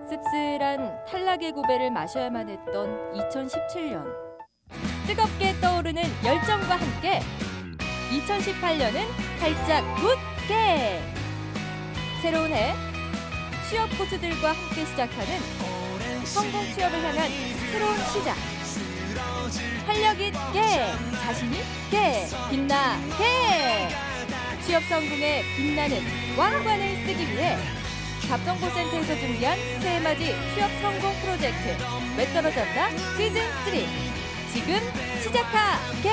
씁쓸한 탈락의 고배를 마셔야만 했던 2017년. 뜨겁게 떠오르는 열정과 함께 2018년은 활짝 굳게! 새로운 해 취업 고수들과 함께 시작하는 성공 취업을 향한 새로운 시작. 활력 있게, 자신 있게, 빛나게! 취업 성공에 빛나는 왕관을 쓰기 위해 갑정보센터에서 준비한 새해맞이 취업 성공 프로젝트 왜 떨어졌나 시즌3 지금 시작하게!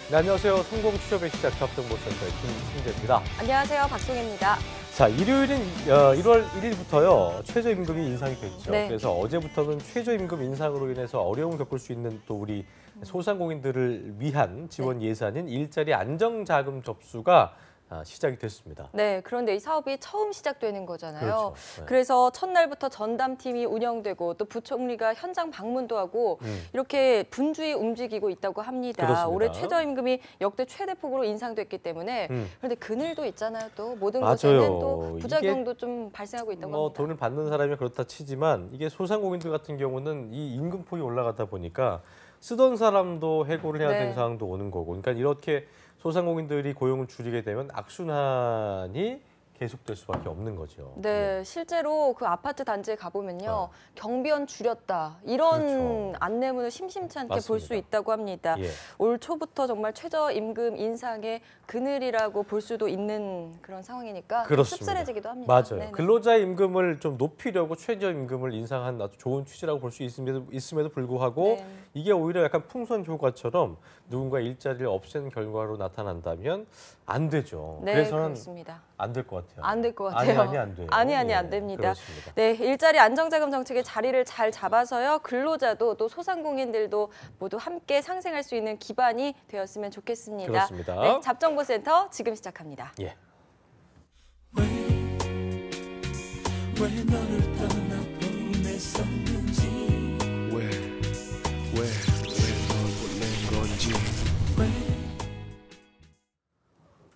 네, 안녕하세요. 성공 취업의 시작 갑정보센터의 김승재입니다. 안녕하세요. 박송혜입니다. 자, 일요일인 1월 1일부터요. 최저임금이 인상이 됐죠. 네. 그래서 어제부터는 최저임금 인상으로 인해서 어려움을 겪을 수 있는 또 우리 소상공인들을 위한 지원 예산인 일자리 안정자금 접수가 시작이 됐습니다. 네, 그런데 이 사업이 처음 시작되는 거잖아요. 그렇죠. 네. 그래서 첫날부터 전담팀이 운영되고 또 부총리가 현장 방문도 하고 이렇게 분주히 움직이고 있다고 합니다. 그렇습니다. 올해 최저임금이 역대 최대폭으로 인상됐기 때문에 그런데 그늘도 있잖아요. 또 모든 맞아요. 곳에는 또 부작용도 좀 발생하고 있다고 뭐 합니다. 돈을 받는 사람이 그렇다 치지만 이게 소상공인들 같은 경우는 이 임금폭이 올라가다 보니까 쓰던 사람도 해고를 해야 되는 네. 상황도 오는 거고. 그러니까 이렇게 소상공인들이 고용을 줄이게 되면 악순환이 계속될 수밖에 없는 거죠. 네, 실제로 그 아파트 단지에 가보면요. 경비원 줄였다. 이런 그렇죠. 안내문을 심심치 않게 볼 수 맞습니다. 있다고 합니다. 예. 올 초부터 정말 최저임금 인상의 그늘이라고 볼 수도 있는 그런 상황이니까 그렇습니다. 씁쓸해지기도 합니다. 맞아요. 네네. 근로자 임금을 좀 높이려고 최저임금을 인상한 아주 좋은 취지라고 볼 수 있음에도 불구하고 네. 이게 오히려 약간 풍선 효과처럼 누군가 일자리를 없앤 결과로 나타난다면 안 되죠. 네, 그래서는 그렇습니다. 안 될 것 같아요. 안 될 것 같아요. 아니 안 돼요. 아니 예, 안 됩니다. 그렇습니다. 네, 일자리 안정자금 정책의 자리를 잘 잡아서요. 근로자도 또 소상공인들도 모두 함께 상생할 수 있는 기반이 되었으면 좋겠습니다. 그렇습니다. 네, 잡정보센터 지금 시작합니다. 예. 왜 너를 떠나보냈었는지 왜 널 보낸 건지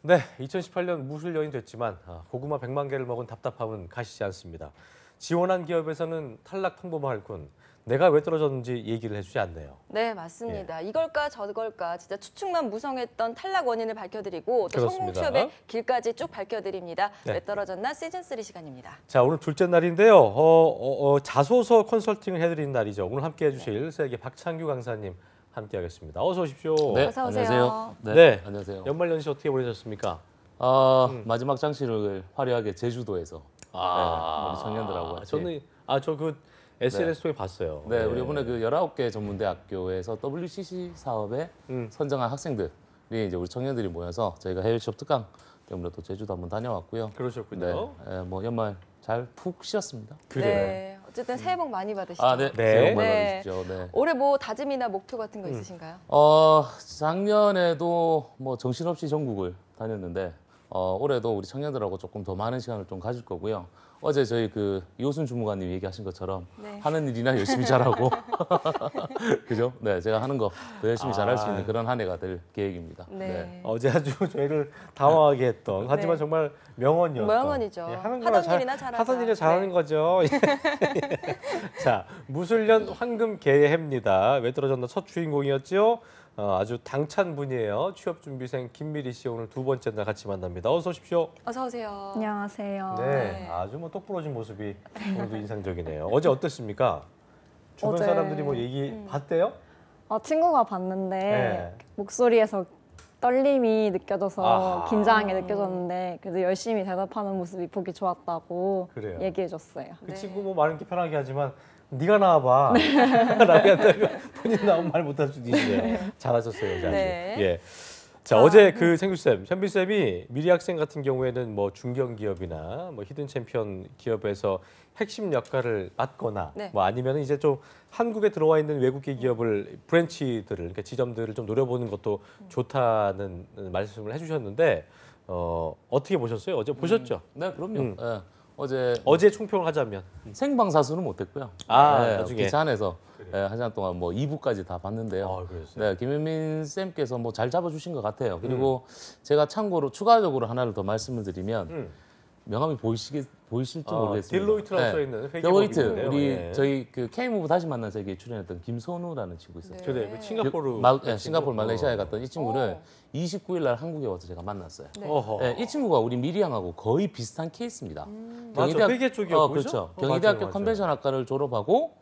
네, 2018년 무술년이 됐지만 고구마 100만 개를 먹은 답답함은 가시지 않습니다. 지원한 기업에서는 탈락 통보만 할 뿐 내가 왜 떨어졌는지 얘기를 해주지 않네요. 네, 맞습니다. 이걸까 저걸까 진짜 추측만 무성했던 탈락 원인을 밝혀드리고 또 성공 그렇습니다. 취업의 길까지 쭉 밝혀드립니다. 네. 왜 떨어졌나 시즌3 시간입니다. 자, 오늘 둘째 날인데요. 자소서 컨설팅을 해드리는 날이죠. 오늘 함께 해주실 세계 박창규 강사님 함께하겠습니다. 어서 오십시오. 네, 어서 오세요. 안녕하세요. 네. 안녕하세요. 연말연시 어떻게 보내셨습니까? 마지막 장식을 화려하게 제주도에서 우리 청년들하고 같이. 저는 저 그 SNS 통해 봤어요. 네, 우리 이번에 그 19개 전문대학교에서 WCC 사업에 선정한 학생들이 이제 우리 청년들이 모여서 저희가 해외 취업 특강 때문에 또 제주도 한번 다녀왔고요. 그러셨군요. 네, 뭐 연말 잘 푹 쉬었습니다. 그래요. 네, 어쨌든 새해 복 많이 받으시죠. 아, 네. 네. 새해 복 많이 네. 받으십시오. 네. 올해 뭐 다짐이나 목표 같은 거 있으신가요? 작년에도 뭐 정신없이 전국을 다녔는데 올해도 우리 청년들하고 조금 더 많은 시간을 좀 가질 거고요. 어제 저희 그 이호순 주무관님 얘기하신 것처럼 네. 하는 일이나 열심히 잘하고 그죠? 네, 제가 하는 거 더 열심히 잘할 수 있는 그런 한 해가 될 계획입니다. 네. 어제 아주 저희를 당황하게 했던 하지만 네. 정말 명언이었던 명언이죠. 하는 하던 거나 일이나 잘하자. 하던 일을 잘하는 네. 거죠. 자, 무술년 황금 개해입니다. 왜 떨어졌나 첫 주인공이었죠. 아주 당찬 분이에요. 취업준비생 김미리 씨 오늘 두 번째 날 같이 만납니다. 어서 오십시오. 어서 오세요. 안녕하세요. 네, 아주 뭐 똑부러진 모습이 오늘도 인상적이네요. 어제 어땠습니까? 주변 어제, 사람들이 뭐 얘기 봤대요? 친구가 봤는데 네. 목소리에서 떨림이 느껴져서 아하. 긴장이 느껴졌는데 그래도 열심히 대답하는 모습이 보기 좋았다고 그래요. 얘기해줬어요. 그 네. 친구 뭐 말은 이렇게 편하게 하지만 네가 나와봐. 라고 한다면 본인 나오면 말 못할 수도 있어요. 잘하셨어요, 어제 아주. 네. 예. 자, 어제 그 생규쌤, 현비쌤이 미리 학생 같은 경우에는 뭐 중견기업이나 뭐 히든 챔피언 기업에서 핵심 역할을 맡거나 네. 뭐 아니면 이제 좀 한국에 들어와 있는 외국계 기업을 브랜치들을 그러니까 지점들을 좀 노려보는 것도 좋다는 말씀을 해주셨는데 어떻게 보셨어요? 어제 보셨죠? 네, 그럼요. 예. 어제 총평을 하자면 생방사수는 못했고요. 나중에 기차 안에서 한 시간 동안 뭐 2부까지 다 봤는데요. 그랬어요. 네, 김현민 쌤께서 뭐 잘 잡아주신 것 같아요. 그리고 제가 참고로 추가적으로 하나를 더 말씀을 드리면 명함이 보이실지 모르겠습니다. 딜로이트라고 써 있는 딜로이트 회계법인이네요. 우리 저희 그 K무브 다시 만나서 얘기에 출연했던 김선우라는 친구 있었죠. 그래, 싱가포르 싱가포르 말레이시아에 갔던 이 친구를 29일 날 한국에 와서 제가 만났어요. 어허. 이 친구가 우리 미리양하고 거의 비슷한 케이스입니다. 맞아, 회계 쪽이었죠? 그렇죠. 맞아요, 경희대학교 맞아요. 컨벤션학과를 졸업하고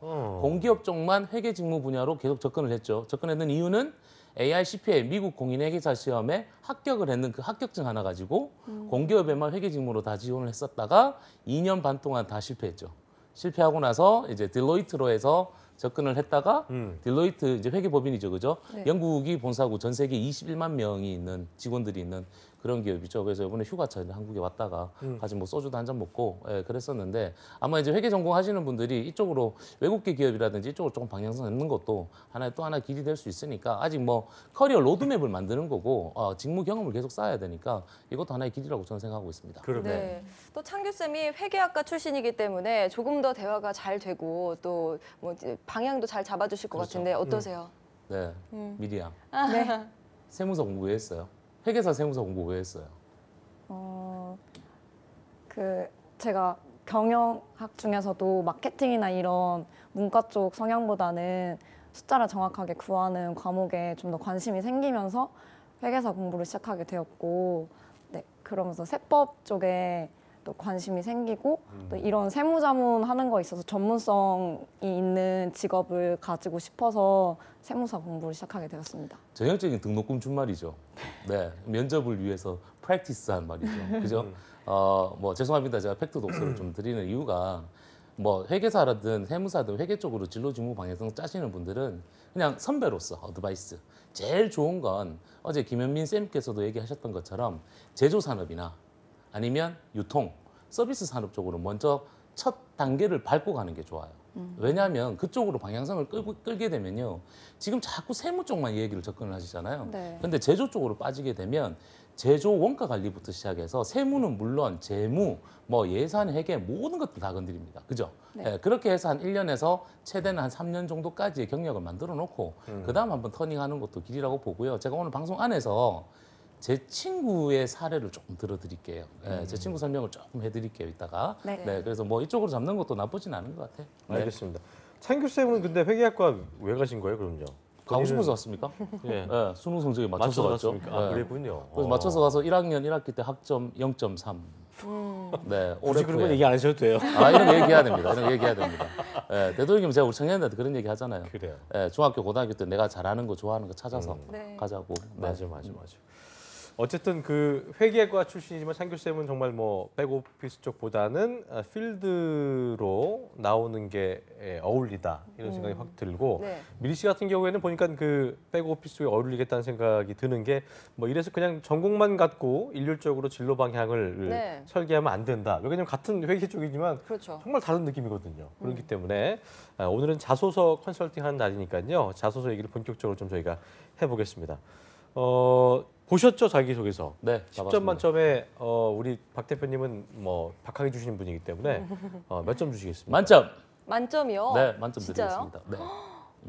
공기업 쪽만 회계 직무 분야로 계속 접근을 했죠. 접근했는 이유는 AICPA 미국 공인회계사 시험에 합격을 했는 그 합격증 하나 가지고 공기업에만 회계 직무로 다 지원을 했었다가 2년 반 동안 다 실패했죠. 실패하고 나서 이제 딜로이트로 해서 접근을 했다가 딜로이트 이제 회계법인이죠, 그죠? 네. 영국이 본사고 전 세계 21만 명이 있는 직원들이 있는 그런 기업이죠. 그래서 이번에 휴가차 이제 한국에 왔다가 같이 뭐 소주도 한 잔 먹고 그랬었는데 아마 이제 회계 전공하시는 분들이 이쪽으로 외국계 기업이라든지 이쪽으로 조금 방향성 잡는 것도 또 하나 길이 될 수 있으니까 아직 뭐 커리어 로드맵을 만드는 거고 직무 경험을 계속 쌓아야 되니까 이것도 하나의 길이라고 저는 생각하고 있습니다. 그러네. 네. 또 창규 쌤이 회계학과 출신이기 때문에 조금 더 대화가 잘 되고 또 뭐 방향도 잘 잡아주실 것 같은데 어떠세요? 네, 미리양. 네. 세무사 공부 왜 했어요? 회계사 세무사 공부 왜 했어요? 제가 경영학 중에서도 마케팅이나 이런 문과 쪽 성향보다는 숫자를 정확하게 구하는 과목에 좀 더 관심이 생기면서 회계사 공부를 시작하게 되었고, 네, 그러면서 세법 쪽에 또 관심이 생기고 또 이런 세무자문 하는 거 있어서 전문성이 있는 직업을 가지고 싶어서 세무사 공부를 시작하게 되었습니다. 전형적인 등록금 준말이죠. 네, 면접을 위해서 프랙티스한 말이죠. 그죠? 뭐 죄송합니다. 제가 팩트 독서를 좀 드리는 이유가 뭐 회계사라든 세무사든 회계 쪽으로 진로 직무 방향성 짜시는 분들은 그냥 선배로서 어드바이스. 제일 좋은 건 어제 김현민 쌤께서도 얘기하셨던 것처럼 제조 산업이나 아니면 유통, 서비스 산업 쪽으로 먼저 첫 단계를 밟고 가는 게 좋아요. 왜냐하면 그쪽으로 방향성을 끌게 되면요. 지금 자꾸 세무 쪽만 얘기를 접근을 하시잖아요. 네. 근데 제조 쪽으로 빠지게 되면 제조 원가 관리부터 시작해서 세무는 물론 재무, 뭐 예산, 회계 모든 것들 다 건드립니다. 그죠? 네. 그렇게 해서 한 1년에서 최대는 한 3년 정도까지의 경력을 만들어 놓고 그다음 한번 터닝하는 것도 길이라고 보고요. 제가 오늘 방송 안에서 제 친구의 사례를 조금 들어드릴게요. 제 친구 설명을 조금 해드릴게요. 이따가. 네. 그래서 뭐 이쪽으로 잡는 것도 나쁘진 않은 것 같아요. 네. 알겠습니다. 창규 쌤은 근데 회계학과 왜 가신 거예요, 그럼요? 가고 싶어서 왔습니까? 예. 네, 수능 성적에 맞춰서 갔죠. 갔습니까? 아, 네. 그랬군요. 그래서 맞춰서 가서 1학년 1학기 때 학점 0.3. 네, 굳이 그런 건 얘기 안 하셔도 돼요. 이런 거 얘기해야 됩니다. 이런 거 얘기해야 됩니다. 되도록이면 제가 우리 청년들한테 그런 얘기 하잖아요. 그래요. 중학교, 고등학교 때 내가 잘하는 거, 좋아하는 거 찾아서 네. 가자고. 네. 맞아. 어쨌든 그 회계과 출신이지만 창규 쌤은 정말 뭐 백오피스 쪽보다는 필드로 나오는 게 어울리다 이런 생각이 확 들고 네. 미리 씨 같은 경우에는 보니까 그 백오피스에 어울리겠다는 생각이 드는 게 뭐 이래서 그냥 전공만 갖고 일률적으로 진로 방향을 네. 설계하면 안 된다. 왜냐면 같은 회계 쪽이지만 그렇죠. 정말 다른 느낌이거든요. 그렇기 때문에 오늘은 자소서 컨설팅 하는 날이니까요. 자소서 얘기를 본격적으로 좀 저희가 해보겠습니다. 보셨죠, 자기소개서? 네, 10점 봤습니다. 만점에 우리 박 대표님은 뭐 박하게 주시는 분이기 때문에 몇 점 주시겠습니까? 만점. 만점이요? 네, 만점 진짜요? 드리겠습니다. 네.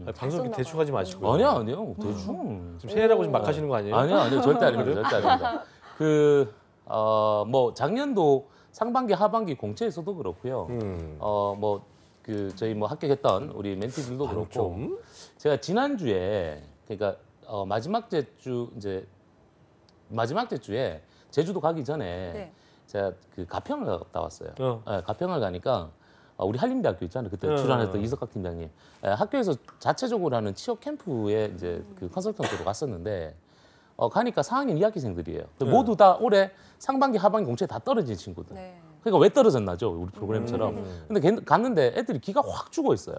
아니, 방송 썼나 대충 하지 마시고요. 아니요. 대충. 지금 새해라고 지금 막 하시는 거 아니에요? 아니요. 절대 아닙니다. 절대 아닙니다. 뭐 작년도 상반기, 하반기 공채에서도 그렇고요. 저희 뭐 합격했던 우리 멘티들도 그렇고 좀 제가 지난주에 그러니까 마지막 주에 제주도 가기 전에 네. 제가 그 가평을 갔다 왔어요. 어. 가평을 가니까 우리 한림대학교 있잖아요. 그때 출연했던 이석학 팀장님. 학교에서 자체적으로 하는 취업 캠프에 이제 그 컨설턴트로 갔었는데 가니까 4학년 2학기생들이에요. 모두 다 올해 상반기, 하반기 공채에 다 떨어진 친구들. 네. 그러니까 왜 떨어졌나죠? 우리 프로그램처럼. 근데 갔는데 애들이 기가 확 죽어 있어요.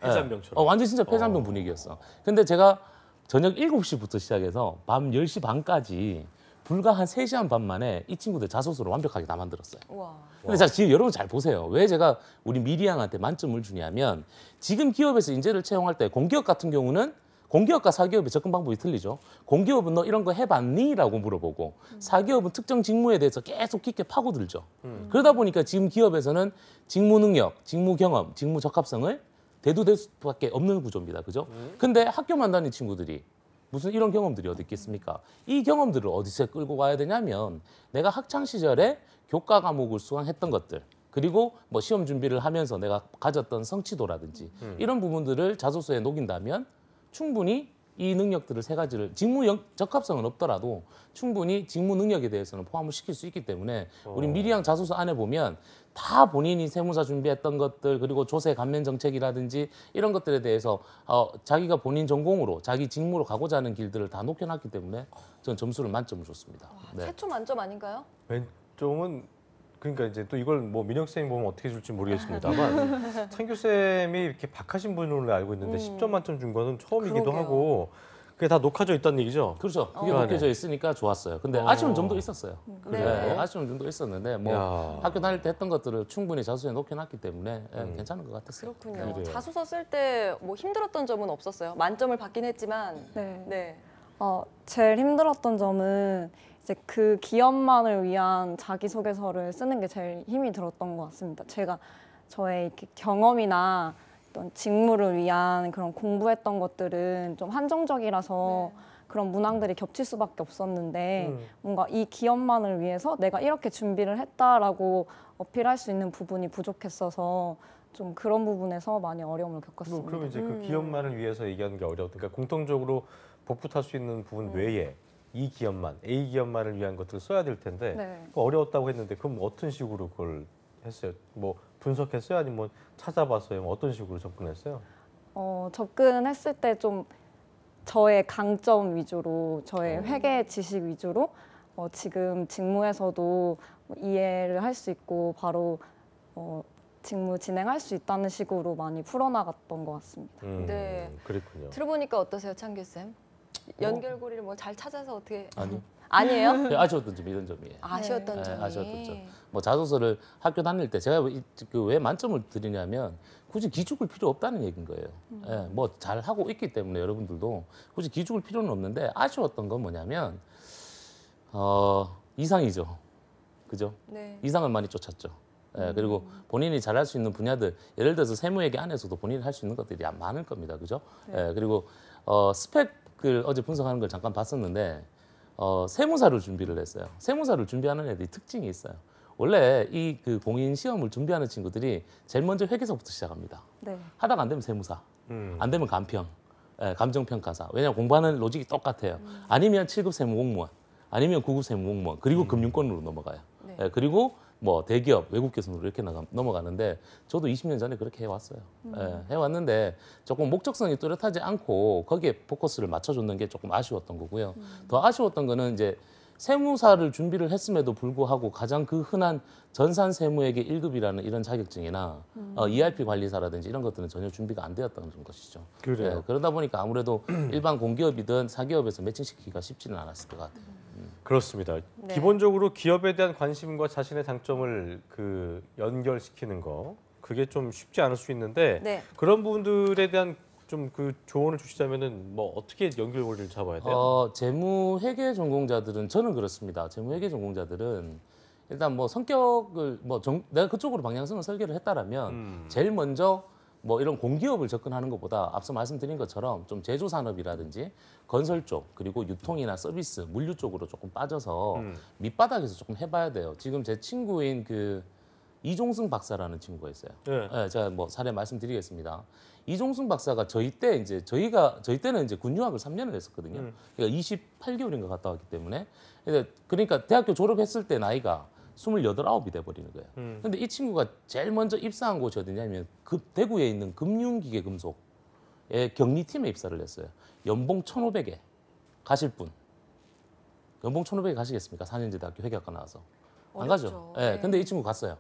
폐잔병처럼. 완전 진짜 폐잔병 분위기였어. 근데 제가 저녁 7시부터 시작해서 밤 10시 반까지 불과 한 3시간 반 만에 이 친구들 자소서를 완벽하게 다 만들었어요. 우와. 근데 자, 지금 여러분 잘 보세요. 왜 제가 우리 미리양한테 만점을 주냐면 지금 기업에서 인재를 채용할 때 공기업 같은 경우는 공기업과 사기업의 접근 방법이 틀리죠. 공기업은 너 이런 거 해봤니? 라고 물어보고 사기업은 특정 직무에 대해서 계속 깊게 파고들죠. 그러다 보니까 지금 기업에서는 직무 능력, 직무 경험, 직무 적합성을 대두될 수밖에 없는 구조입니다. 그죠? 근데 학교만 다닌 친구들이 무슨 이런 경험들이 어디 있겠습니까? 이 경험들을 어디서 끌고 가야 되냐면 내가 학창 시절에 교과 과목을 수강했던 것들 그리고 뭐 시험 준비를 하면서 내가 가졌던 성취도라든지 이런 부분들을 자소서에 녹인다면 충분히 이 능력들을 세 가지를 적합성은 없더라도 충분히 직무 능력에 대해서는 포함을 시킬 수 있기 때문에 우리 미리양 자소서 안에 보면 다 본인이 세무사 준비했던 것들 그리고 조세 감면 정책이라든지 이런 것들에 대해서 자기가 본인 전공으로 자기 직무로 가고자 하는 길들을 다 녹여놨기 때문에 저는 점수를 만점을 줬습니다. 네. 최초 만점 아닌가요? 왼쪽은 그러니까 이제 또 이걸 뭐 민혁 쌤이 보면 어떻게 줄지 모르겠습니다만 창규 쌤이 이렇게 박하신 분으로 알고 있는데 10점 만점 준 거는 처음이기도 그러게요. 하고 그게 다 녹화져 있다는 얘기죠. 그렇죠. 그게 네. 녹여져 있으니까 좋았어요. 근데 아쉬운 점도 있었어요. 네. 아쉬운 점도 있었는데 뭐 야. 학교 다닐 때 했던 것들을 충분히 자소서에 녹여놨기 때문에 괜찮은 것 같았어요. 그렇군요. 그래요. 자소서 쓸 때 뭐 힘들었던 점은 없었어요. 만점을 받긴 했지만. 네. 네. 제일 힘들었던 점은 이제 그 기업만을 위한 자기소개서를 쓰는 게 제일 힘이 들었던 것 같습니다. 제가 저의 이렇게 경험이나 어떤 직무를 위한 그런 공부했던 것들은 좀 한정적이라서 그런 문항들이 겹칠 수밖에 없었는데 뭔가 이 기업만을 위해서 내가 이렇게 준비를 했다라고 어필할 수 있는 부분이 부족했어서 좀 그런 부분에서 많이 어려움을 겪었습니다. 그러면 이제 그 기업만을 위해서 얘기하는 게 어려워. 그러니까 공통적으로 복붙할 수 있는 부분 외에 이 기업만, A 기업만을 위한 것들을 써야 될 텐데 네. 그거 어려웠다고 했는데 그럼 어떤 식으로 그걸 했어요? 뭐 분석했어요? 아니면 뭐 찾아봤어요? 뭐 어떤 식으로 접근했어요? 접근했을 때 좀 저의 강점 위주로, 저의 회계 지식 위주로 지금 직무에서도 이해를 할 수 있고 바로 직무 진행할 수 있다는 식으로 많이 풀어나갔던 것 같습니다. 네. 그랬군요. 들어보니까 어떠세요, 창규 쌤? 연결고리를 뭐 잘 찾아서 어떻게? 아니요. 아니에요? 아쉬웠던 점이 이런 점이에요. 아쉬웠던 네, 점이. 아쉬웠던 점. 뭐 자소서를 학교 다닐 때 제가 왜 만점을 드리냐면 굳이 기죽을 필요 없다는 얘기인 거예요. 예, 뭐 잘 하고 있기 때문에 여러분들도 굳이 기죽을 필요는 없는데 아쉬웠던 건 뭐냐면 이상이죠. 그죠? 네. 이상을 많이 쫓았죠. 예, 그리고 본인이 잘할 수 있는 분야들, 예를 들어서 세무회계 안에서도 본인이 할 수 있는 것들이 많을 겁니다. 그죠? 예, 그리고 스펙을 어제 분석하는 걸 잠깐 봤었는데 세무사를 준비를 했어요. 세무사를 준비하는 애들이 특징이 있어요. 원래 이 그 공인 시험을 준비하는 친구들이 제일 먼저 회계사부터 시작합니다. 네. 하다가 안 되면 세무사, 안 되면 감평, 감정평가사. 왜냐하면 공부하는 로직이 똑같아요. 아니면 7급 세무공무원, 아니면 9급 세무공무원, 그리고 금융권으로 넘어가요. 네. 예, 그리고 뭐 대기업, 외국 계층으로 이렇게 넘어가는데 저도 20년 전에 그렇게 해왔어요. 예, 해왔는데 조금 목적성이 뚜렷하지 않고 거기에 포커스를 맞춰줬는 게 조금 아쉬웠던 거고요. 더 아쉬웠던 거는 이제 세무사를 준비를 했음에도 불구하고 가장 그 흔한 전산 세무회계 1급이라는 이런 자격증이나 ERP 관리사라든지 이런 것들은 전혀 준비가 안 되었다는 것이죠. 그래요. 예, 그러다 보니까 아무래도 일반 공기업이든 사기업에서 매칭시키기가 쉽지는 않았을 것 같아요. 그렇습니다. 네. 기본적으로 기업에 대한 관심과 자신의 장점을 그 연결시키는 거 그게 좀 쉽지 않을 수 있는데 네. 그런 부분들에 대한 좀 그 조언을 주시자면은 뭐 어떻게 연결고리를 잡아야 돼요? 재무회계 전공자들은 저는 그렇습니다. 재무회계 전공자들은 일단 뭐 성격을 내가 그쪽으로 방향성을 설계를 했다라면 제일 먼저 뭐 이런 공기업을 접근하는 것보다 앞서 말씀드린 것처럼 좀 제조 산업이라든지 건설 쪽 그리고 유통이나 서비스, 물류 쪽으로 조금 빠져서 밑바닥에서 조금 해봐야 돼요. 지금 제 친구인 그 이종승 박사라는 친구가 있어요. 네. 네, 제가 뭐 사례 말씀드리겠습니다. 이종승 박사가 저희 때는 이제 군유학을 3년을 했었거든요. 그러니까 28개월인가 갔다 왔기 때문에 그러니까 대학교 졸업했을 때 나이가 28, 9이 돼버리는 거예요. 근데 이 친구가 제일 먼저 입사한 곳이 어디냐면 대구에 있는 금융기계금속의 경리팀에 입사를 했어요. 연봉 1,500에 가실 분. 연봉 1,500에 가시겠습니까? 4년제 대학교 회계학과 나와서. 안 가죠. 어렵죠. 예, 네. 근데 이 친구 갔어요.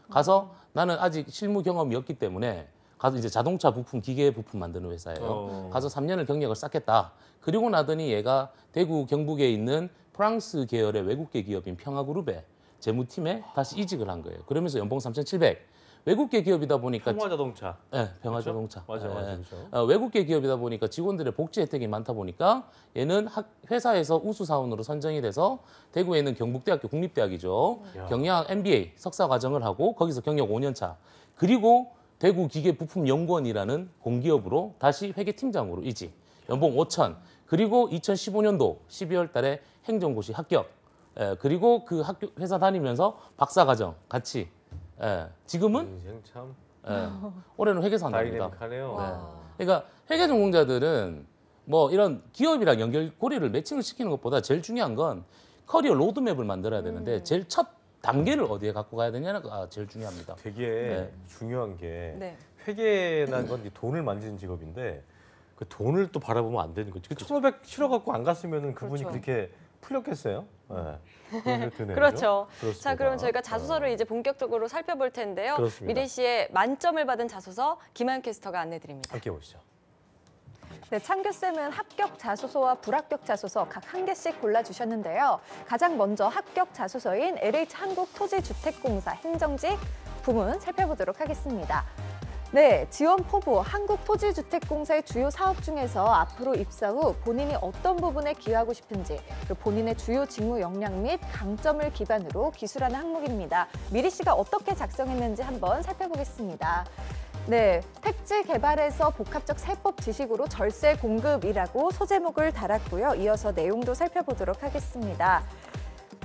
가서 나는 아직 실무 경험이 없기 때문에 가서 이제 자동차 부품, 기계 부품 만드는 회사예요. 가서 3년을 경력을 쌓겠다. 그리고 나더니 얘가 대구 경북에 있는 프랑스 계열의 외국계 기업인 평화그룹의 재무팀에 다시 이직을 한 거예요. 그러면서 연봉 3,700. 외국계 기업이다 보니까 평화자동차. 평화자동차. 맞아, 그렇죠. 외국계 기업이다 보니까 직원들의 복지 혜택이 많다 보니까 얘는 회사에서 우수 사원으로 선정이 돼서 대구에 있는 경북대학교 국립대학이죠. 야. 경영 MBA 석사 과정을 하고 거기서 경력 5년 차. 그리고 대구 기계부품연구원이라는 공기업으로 다시 회계팀장으로 이직. 연봉 5천. 그리고 2015년도 12월 달에 행정고시 합격. 그리고 그 학교 회사 다니면서 박사과정 같이. 지금은 인생 참 올해는 회계사 한답니다. 다이내믹하네요. 그러니까 회계 전공자들은 뭐 이런 기업이랑 연결고리를 매칭을 시키는 것보다 제일 중요한 건 커리어 로드맵을 만들어야 되는데 제일 첫 단계를 어디에 갖고 가야 되냐가 제일 중요합니다. 되게 중요한 게 네. 회계라는 건 이 돈을 만지는 직업인데 그 돈을 또 바라보면 안 되는 거지. 그 1,500 실어갖고 안 갔으면 그분이 그렇죠. 그렇게 풀렸겠어요? 네. 그런 생각이 드네요. 그렇죠. 그렇습니다. 자, 그럼 저희가 자소서를 이제 본격적으로 살펴볼 텐데요. 그렇습니다. 미리 씨의 만점을 받은 자소서 김한 캐스터가 안내드립니다. 함께 보시죠. 네, 창규쌤은 합격 자소서와 불합격 자소서 각 한 개씩 골라주셨는데요. 가장 먼저 합격 자소서인 LH 한국토지주택공사 행정직 부문 살펴보도록 하겠습니다. 네, 지원 포부 한국토지주택공사의 주요 사업 중에서 앞으로 입사 후 본인이 어떤 부분에 기여하고 싶은지 그리고 본인의 주요 직무 역량 및 강점을 기반으로 기술하는 항목입니다. 미리 씨가 어떻게 작성했는지 한번 살펴보겠습니다. 네, 택지 개발에서 복합적 세법 지식으로 절세 공급이라고 소제목을 달았고요. 이어서 내용도 살펴보도록 하겠습니다.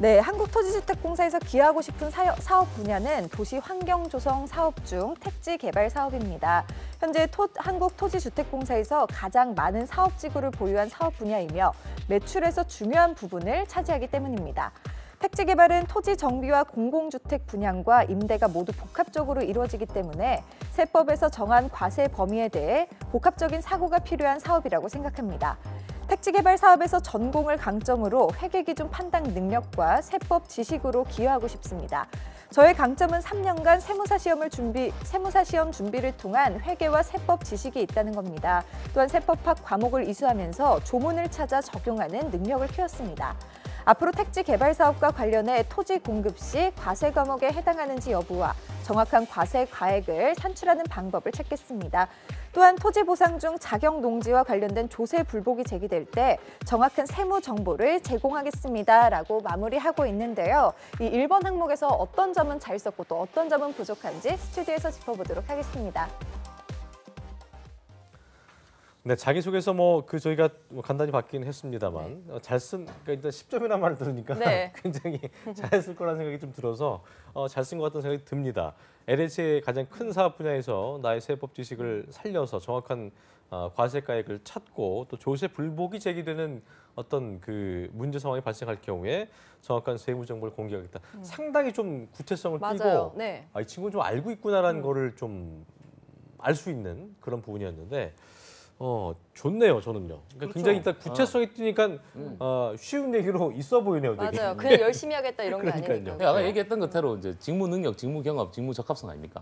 네, 한국토지주택공사에서 기여하고 싶은 사업 분야는 도시환경조성 사업 중 택지 개발 사업입니다. 현재 한국토지주택공사에서 가장 많은 사업지구를 보유한 사업 분야이며 매출에서 중요한 부분을 차지하기 때문입니다. 택지 개발은 토지 정비와 공공주택 분양과 임대가 모두 복합적으로 이루어지기 때문에 세법에서 정한 과세 범위에 대해 복합적인 사고가 필요한 사업이라고 생각합니다. 택지 개발 사업에서 전공을 강점으로 회계 기준 판단 능력과 세법 지식으로 기여하고 싶습니다. 저의 강점은 3년간 세무사 시험 준비를 통한 회계와 세법 지식이 있다는 겁니다. 또한 세법학 과목을 이수하면서 조문을 찾아 적용하는 능력을 키웠습니다. 앞으로 택지 개발 사업과 관련해 토지 공급 시 과세 과목에 해당하는지 여부와 정확한 과세 과액을 산출하는 방법을 찾겠습니다. 또한 토지 보상 중 자격 농지와 관련된 조세 불복이 제기될 때 정확한 세무 정보를 제공하겠습니다라고 마무리하고 있는데요. 이 1번 항목에서 어떤 점은 잘 썼고 또 어떤 점은 부족한지 스튜디오에서 짚어보도록 하겠습니다. 네, 자기소개서 저희가 간단히 받긴 했습니다만 잘 쓴, 그러니까 일단 10점이라는 말을 들으니까 네. 굉장히 잘 쓸 거라는 생각이 좀 들어서 잘 쓴 것 같다는 생각이 듭니다. LH의 가장 큰 사업 분야에서 나의 세법 지식을 살려서 정확한 과세가액을 찾고 또 조세 불복이 제기되는 어떤 그 문제 상황이 발생할 경우에 정확한 세무 정보를 공개하겠다. 상당히 좀 구체성을 맞아요. 띠고 네. 이 친구는 좀 알고 있구나라는 거를 좀 알 수 있는 그런 부분이었는데 좋네요, 저는요. 그러니까 그렇죠. 굉장히 일단 구체성이 뛰니까 쉬운 얘기로 있어 보이네요, 되게. 맞아요. 그냥 열심히 하겠다 이런 게 그러니까요. 아니니까. 아까 얘기했던 것대로 이제 직무 능력, 직무 경험, 직무 적합성 아닙니까?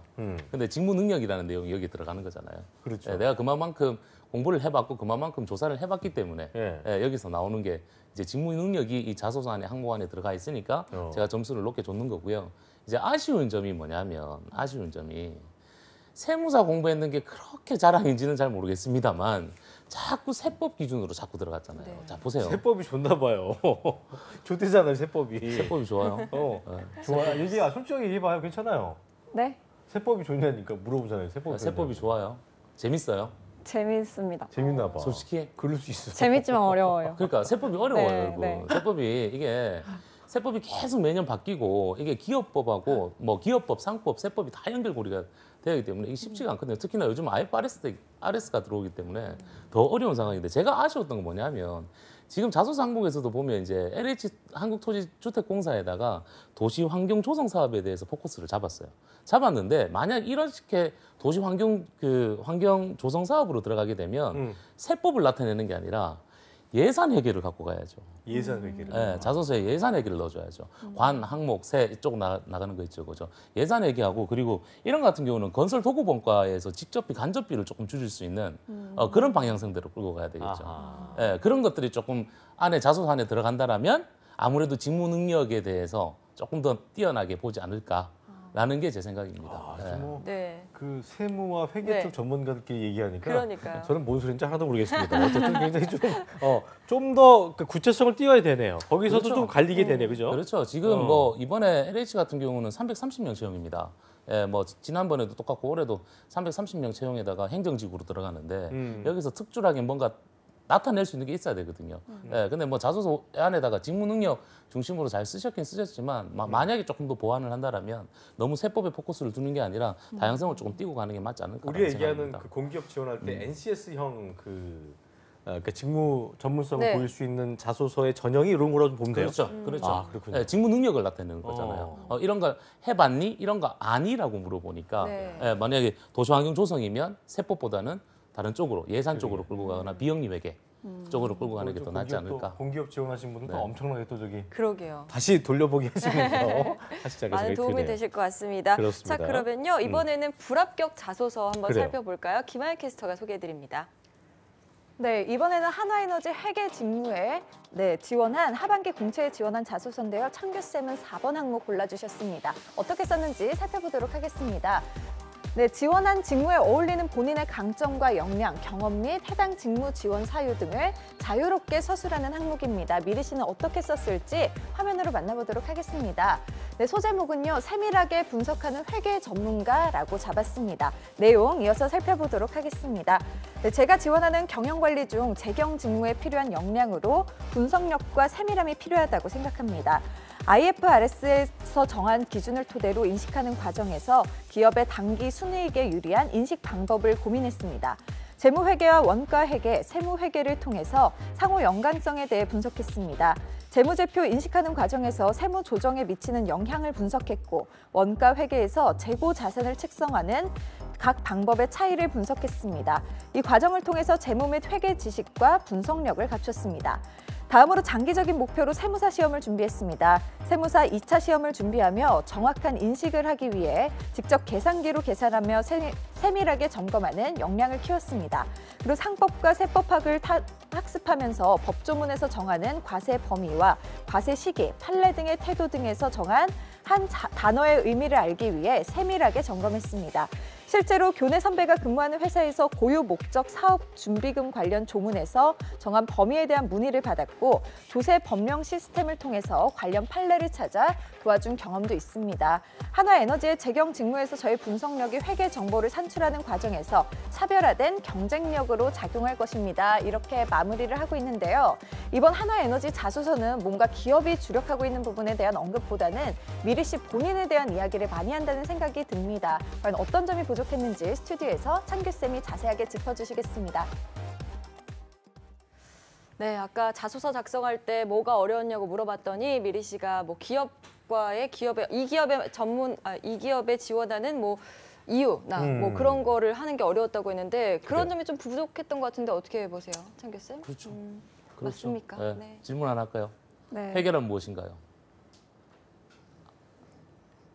근데 직무 능력이라는 내용이 여기 들어가는 거잖아요. 그렇죠. 예, 내가 그만큼 공부를 해봤고 그만큼 조사를 해봤기 때문에 예. 여기서 나오는 게 이제 직무 능력이 이 자소서 안에 항목 안에 들어가 있으니까 제가 점수를 높게 줬는 거고요. 이제 아쉬운 점이 뭐냐면 세무사 공부했는 게 그렇게 자랑인지는 잘 모르겠습니다만 자꾸 세법 기준으로 자꾸 들어갔잖아요. 네. 자 보세요. 세법이 좋나 봐요. 좋대잖아요, 세법이. 세법이 좋아요. 좋아. 솔직하게 얘기해봐요. 괜찮아요. 네, 세법이 좋냐니까 물어보잖아요. 세법이 좋아요. 재밌어요. 재밌습니다. 재밌나 봐. 솔직히 그럴 수 있어. 재밌지만 어려워요. 그러니까 세법이 어려워요, 네, 여러분. 네. 세법이 계속 매년 바뀌고 이게 기업법하고 기업법, 상법, 세법이 다 연결고리가 되기 때문에 이게 쉽지가 않거든요. 특히나 요즘 IFRS가 들어오기 때문에 더 어려운 상황인데 제가 아쉬웠던 건 뭐냐면 지금 자소서 항목에서도 보면 이제 LH 한국토지주택공사에다가 도시환경조성 사업에 대해서 포커스를 잡았는데 만약 이렇게 도시환경 환경 조성 사업으로 들어가게 되면 세법을 나타내는 게 아니라 예산 회계를 갖고 가야죠. 예산 회계를. 네, 자소서에 예산 회계를 넣어줘야죠. 관, 항목, 세 이쪽 나가는 거 있죠, 그죠? 예산 회계하고 그리고 이런 거 같은 경우는 건설 도급원가에서 직접비, 간접비를 조금 줄일 수 있는 그런 방향성대로 끌고 가야 되겠죠. 네, 그런 것들이 조금 안에 자소서 안에 들어간다라면 아무래도 직무 능력에 대해서 조금 더 뛰어나게 보지 않을까. 라는 게 제 생각입니다. 아, 예. 뭐 네. 그 세무와 회계 네. 쪽 전문가들끼리 얘기하니까 그러니까요. 저는 뭔 소리인지 하나도 모르겠습니다. 어쨌든 굉장히 좀 더 구체성을 띄워야 되네요. 거기서도 그렇죠. 좀 갈리게 되네, 그죠? 그렇죠. 지금 어. 뭐 이번에 LH 같은 경우는 330명 채용입니다. 예, 뭐 지난번에도 똑같고 올해도 330명 채용에다가 행정직으로 들어가는데 여기서 특출하게 뭔가 나타낼 수 있는 게 있어야 되거든요. 예, 근데 뭐 자소서 안에다가 직무 능력 중심으로 잘 쓰셨긴 쓰셨지만 만약에 조금 더 보완을 한다라면 너무 세법에 포커스를 두는 게 아니라 다양성을 조금 띄고 가는 게 맞지 않을까. 우리가 얘기하는 그 공기업 지원할 때 NCS형 그 직무 전문성을 네. 보일 수 있는 자소서의 전형이 이런 거라고 좀 보면 돼요. 그렇죠, 그렇죠. 아, 그렇군요. 예, 직무 능력을 나타내는 거잖아요. 이런 걸 해봤니? 이런 거 아니라고 물어보니까 네. 예, 만약에 도시환경 조성이면 세법보다는 다른 쪽으로 예산 쪽으로 끌고 가거나 비영리 회계 쪽으로 끌고 가는 게 더 낫지 않을까. 공기업 지원하신 분은 또 네. 엄청나게 또 저기 그러게요. 다시 돌려보기 하시면서 하시자 많은 도움이 되실 것 같습니다. 그렇습니다. 자, 그러면요. 이번에는 불합격 자소서 한번 그래요. 살펴볼까요? 김하연 캐스터가 소개해드립니다. 네, 이번에는 한화에너지 회계 직무에 지원한 하반기 공채에 지원한 자소서인데요. 창규쌤은 4번 항목 골라주셨습니다. 어떻게 썼는지 살펴보도록 하겠습니다. 네, 지원한 직무에 어울리는 본인의 강점과 역량, 경험 및 해당 직무 지원 사유 등을 자유롭게 서술하는 항목입니다. 미리 씨는 어떻게 썼을지 화면으로 만나보도록 하겠습니다. 네, 소제목은요, 세밀하게 분석하는 회계 전문가라고 잡았습니다. 내용 이어서 살펴보도록 하겠습니다. 네, 제가 지원하는 경영관리 중 재경 직무에 필요한 역량으로 분석력과 세밀함이 필요하다고 생각합니다. IFRS에서 정한 기준을 토대로 인식하는 과정에서 기업의 단기 순이익에 유리한 인식 방법을 고민했습니다. 재무회계와 원가회계, 세무회계를 통해서 상호 연관성에 대해 분석했습니다. 재무제표 인식하는 과정에서 세무 조정에 미치는 영향을 분석했고 원가회계에서 재고 자산을 책정하는 각 방법의 차이를 분석했습니다. 이 과정을 통해서 재무 및 회계 지식과 분석력을 갖췄습니다. 다음으로 장기적인 목표로 세무사 시험을 준비했습니다. 세무사 2차 시험을 준비하며 정확한 인식을 하기 위해 직접 계산기로 계산하며 세밀하게 점검하는 역량을 키웠습니다. 그리고 상법과 세법학을 학습하면서 법조문에서 정하는 과세 범위와 과세 시기, 판례 등의 태도 등에서 정한 한 단어의 의미를 알기 위해 세밀하게 점검했습니다. 실제로 교내 선배가 근무하는 회사에서 고유 목적 사업 준비금 관련 조문에서 정한 범위에 대한 문의를 받았고 조세 법령 시스템을 통해서 관련 판례를 찾아 도와준 경험도 있습니다. 한화에너지의 재경 직무에서 저희 분석력이 회계 정보를 산출하는 과정에서 차별화된 경쟁력으로 작용할 것입니다. 이렇게 마무리를 하고 있는데요. 이번 한화에너지 자소서는 뭔가 기업이 주력하고 있는 부분에 대한 언급보다는 미리 씨 본인에 대한 이야기를 많이 한다는 생각이 듭니다. 과연 어떤 점이 부족했는지 스튜디오에서 창규쌤이 자세하게 짚어주시겠습니다. 네, 아까 자소서 작성할 때 뭐가 어려웠냐고 물어봤더니 미리 씨가 뭐 이 기업에 지원하는 뭐 이유나 뭐 그런 거를 하는 게 어려웠다고 했는데 그런 점이 좀 부족했던 것 같은데 어떻게 보세요, 창규 쌤? 그렇죠. 그렇죠. 맞습니까? 네. 네. 질문 하나 할까요? 네, 회계란 무엇인가요?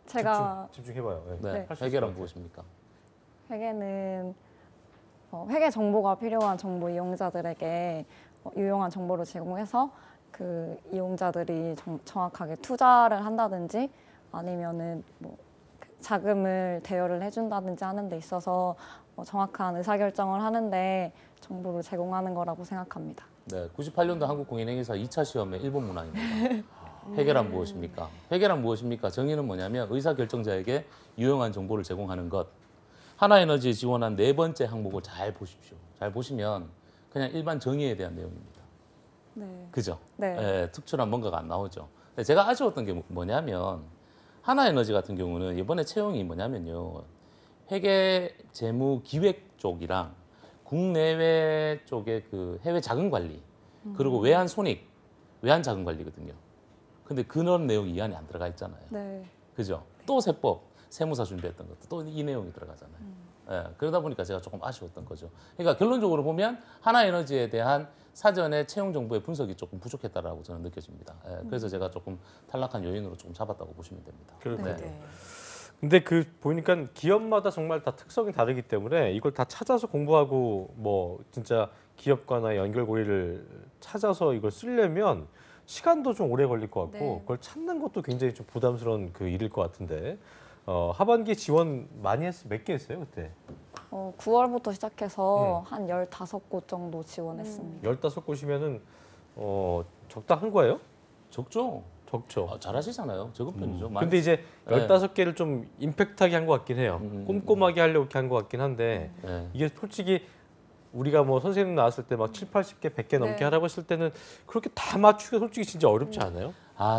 제가 집중해봐요. 네. 네. 할수 있을 것 회계란 같아요. 무엇입니까? 회계는 회계 정보가 필요한 정보 이용자들에게 유용한 정보를 제공해서 그 이용자들이 정확하게 투자를 한다든지 아니면은 뭐 자금을 대여를 해준다든지 하는 데 있어서 정확한 의사결정을 하는데 정보를 제공하는 거라고 생각합니다. 네, 98년도 한국공인회계사 2차 시험의 1번 문항입니다. 회계란 무엇입니까? 회계란 무엇입니까? 정의는 뭐냐면 의사결정자에게 유용한 정보를 제공하는 것. 한화에너지에 지원한 4번째 항목을 잘 보십시오. 잘 보시면 그냥 일반 정의에 대한 내용입니다. 네. 그죠? 네. 예, 특출한 뭔가가 안 나오죠. 근데 제가 아쉬웠던 게 뭐냐면 한화에너지 같은 경우는 이번에 채용이 뭐냐면요. 회계 재무 기획 쪽이랑 국내외 쪽의 그 해외 자금 관리 그리고 외환 손익, 외환 자금 관리거든요. 근데 그런 내용이 이 안에 안 들어가 있잖아요. 네. 그죠? 또 세법, 세무사 준비했던 것도 또 이 내용이 들어가잖아요. 예, 그러다 보니까 제가 조금 아쉬웠던 거죠. 그러니까 결론적으로 보면 한화에너지에 대한 사전에 채용 정보의 분석이 조금 부족했다라고 저는 느껴집니다. 예, 그래서 제가 조금 탈락한 요인으로 조금 잡았다고 보시면 됩니다. 그렇군요. 네. 근데 그 보니까 기업마다 정말 다 특성이 다르기 때문에 이걸 다 찾아서 공부하고 뭐 진짜 기업과나 연결고리를 찾아서 이걸 쓰려면 시간도 좀 오래 걸릴 것 같고 네. 그걸 찾는 것도 굉장히 좀 부담스러운 그 일일 것 같은데 하반기 지원 많이 몇 개 했어요 그때? 9월부터 시작해서 한 15곳 정도 지원했습니다. 15곳이면은 적당한 거예요? 적죠. 적죠. 잘하시잖아요. 적은 편이죠. 많이- 근데 이제 네. 15개를 좀 임팩트하게 한 것 같긴 해요. 꼼꼼하게 하려고 이렇게 한 것 같긴 한데 네. 이게 솔직히 우리가 뭐 선생님 나왔을 때 막 7, 80개, 100개 넘게 네. 하라고 했을 때는 그렇게 다 맞추기가 솔직히 진짜 어렵지 않아요?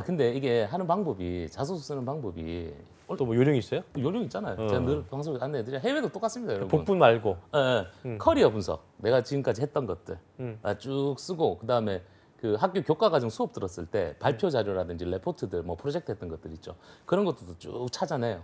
근데 이게 하는 방법이 자소서 쓰는 방법이 또 뭐 요령이 있어요? 요령 있잖아요. 제가 늘 방송에 안내해드려. 해외도 똑같습니다, 여러분. 복분 말고. 커리어 분석. 내가 지금까지 했던 것들 쭉 쓰고 그다음에 그 학교 교과 과정 수업 들었을 때 발표 자료라든지 레포트들 뭐 프로젝트 했던 것들 있죠. 그런 것들도 쭉 찾아내요.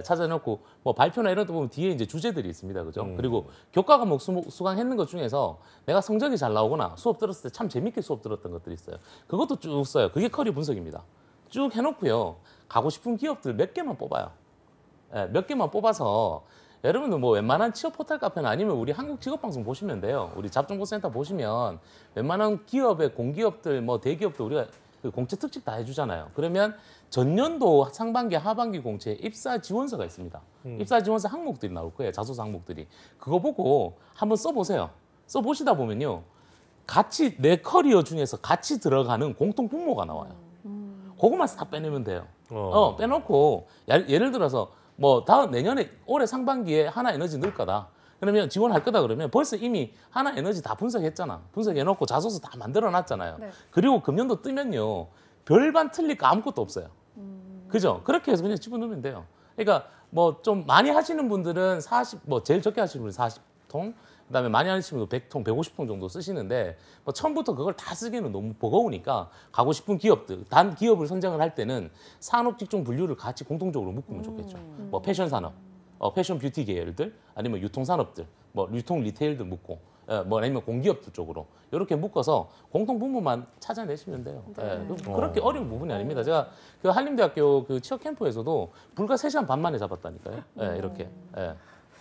찾아놓고 뭐 발표나 이런 데 보면 뒤에 이제 주제들이 있습니다, 그죠? 그리고 교과 과목 수강했는 것 중에서 내가 성적이 잘 나오거나 수업 들었을 때 참 재밌게 수업 들었던 것들이 있어요. 그것도 쭉 써요. 그게 커리어 분석입니다. 쭉 해놓고요. 가고 싶은 기업들 몇 개만 뽑아요. 몇 개만 뽑아서 여러분들 뭐 웬만한 취업 포털 카페나 아니면 우리 한국 직업방송 보시면 돼요. 우리 잡정보센터 보시면 웬만한 기업의 공기업들 뭐 대기업들 우리가 그 공채 특집 다 해주잖아요. 그러면 전년도 상반기 하반기 공채 입사 지원서가 있습니다. 입사 지원서 항목들이 나올 거예요. 자소서 항목들이. 그거 보고 한번 써보세요. 써보시다 보면요. 같이 내 커리어 중에서 같이 들어가는 공통 분모가 나와요. 그것만 다 빼내면 돼요. 빼놓고 예를 들어서 뭐 다음 내년에 올해 상반기에 하나에너지 넣을 거다. 그러면 지원할 거다 그러면 벌써 이미 하나에너지 다 분석했잖아. 분석해놓고 자소서 다 만들어놨잖아요. 네. 그리고 금년도 뜨면요. 별반 틀릴 거 아무것도 없어요. 그죠? 그렇게 해서 그냥 집어넣으면 돼요. 그러니까 뭐 좀 많이 하시는 분들은 40, 제일 적게 하시는 분은 40통, 그다음에 많이 하시는 분은 100통, 150통 정도 쓰시는데 뭐 처음부터 그걸 다 쓰기는 너무 버거우니까 가고 싶은 기업들, 단 기업을 선정을 할 때는 산업 직종 분류를 같이 공통적으로 묶으면 좋겠죠. 뭐 패션 산업, 패션 뷰티 계열들, 아니면 유통 산업들, 뭐 유통 리테일들 묶고, 뭐 아니면 공기업들 쪽으로 이렇게 묶어서 공통 분모만 찾아내시면 돼요. 그렇게 어려운 부분이 아닙니다. 제가 그 한림대학교 그 취업 캠프에서도 불과 3시간 반 만에 잡았다니까요. 이렇게.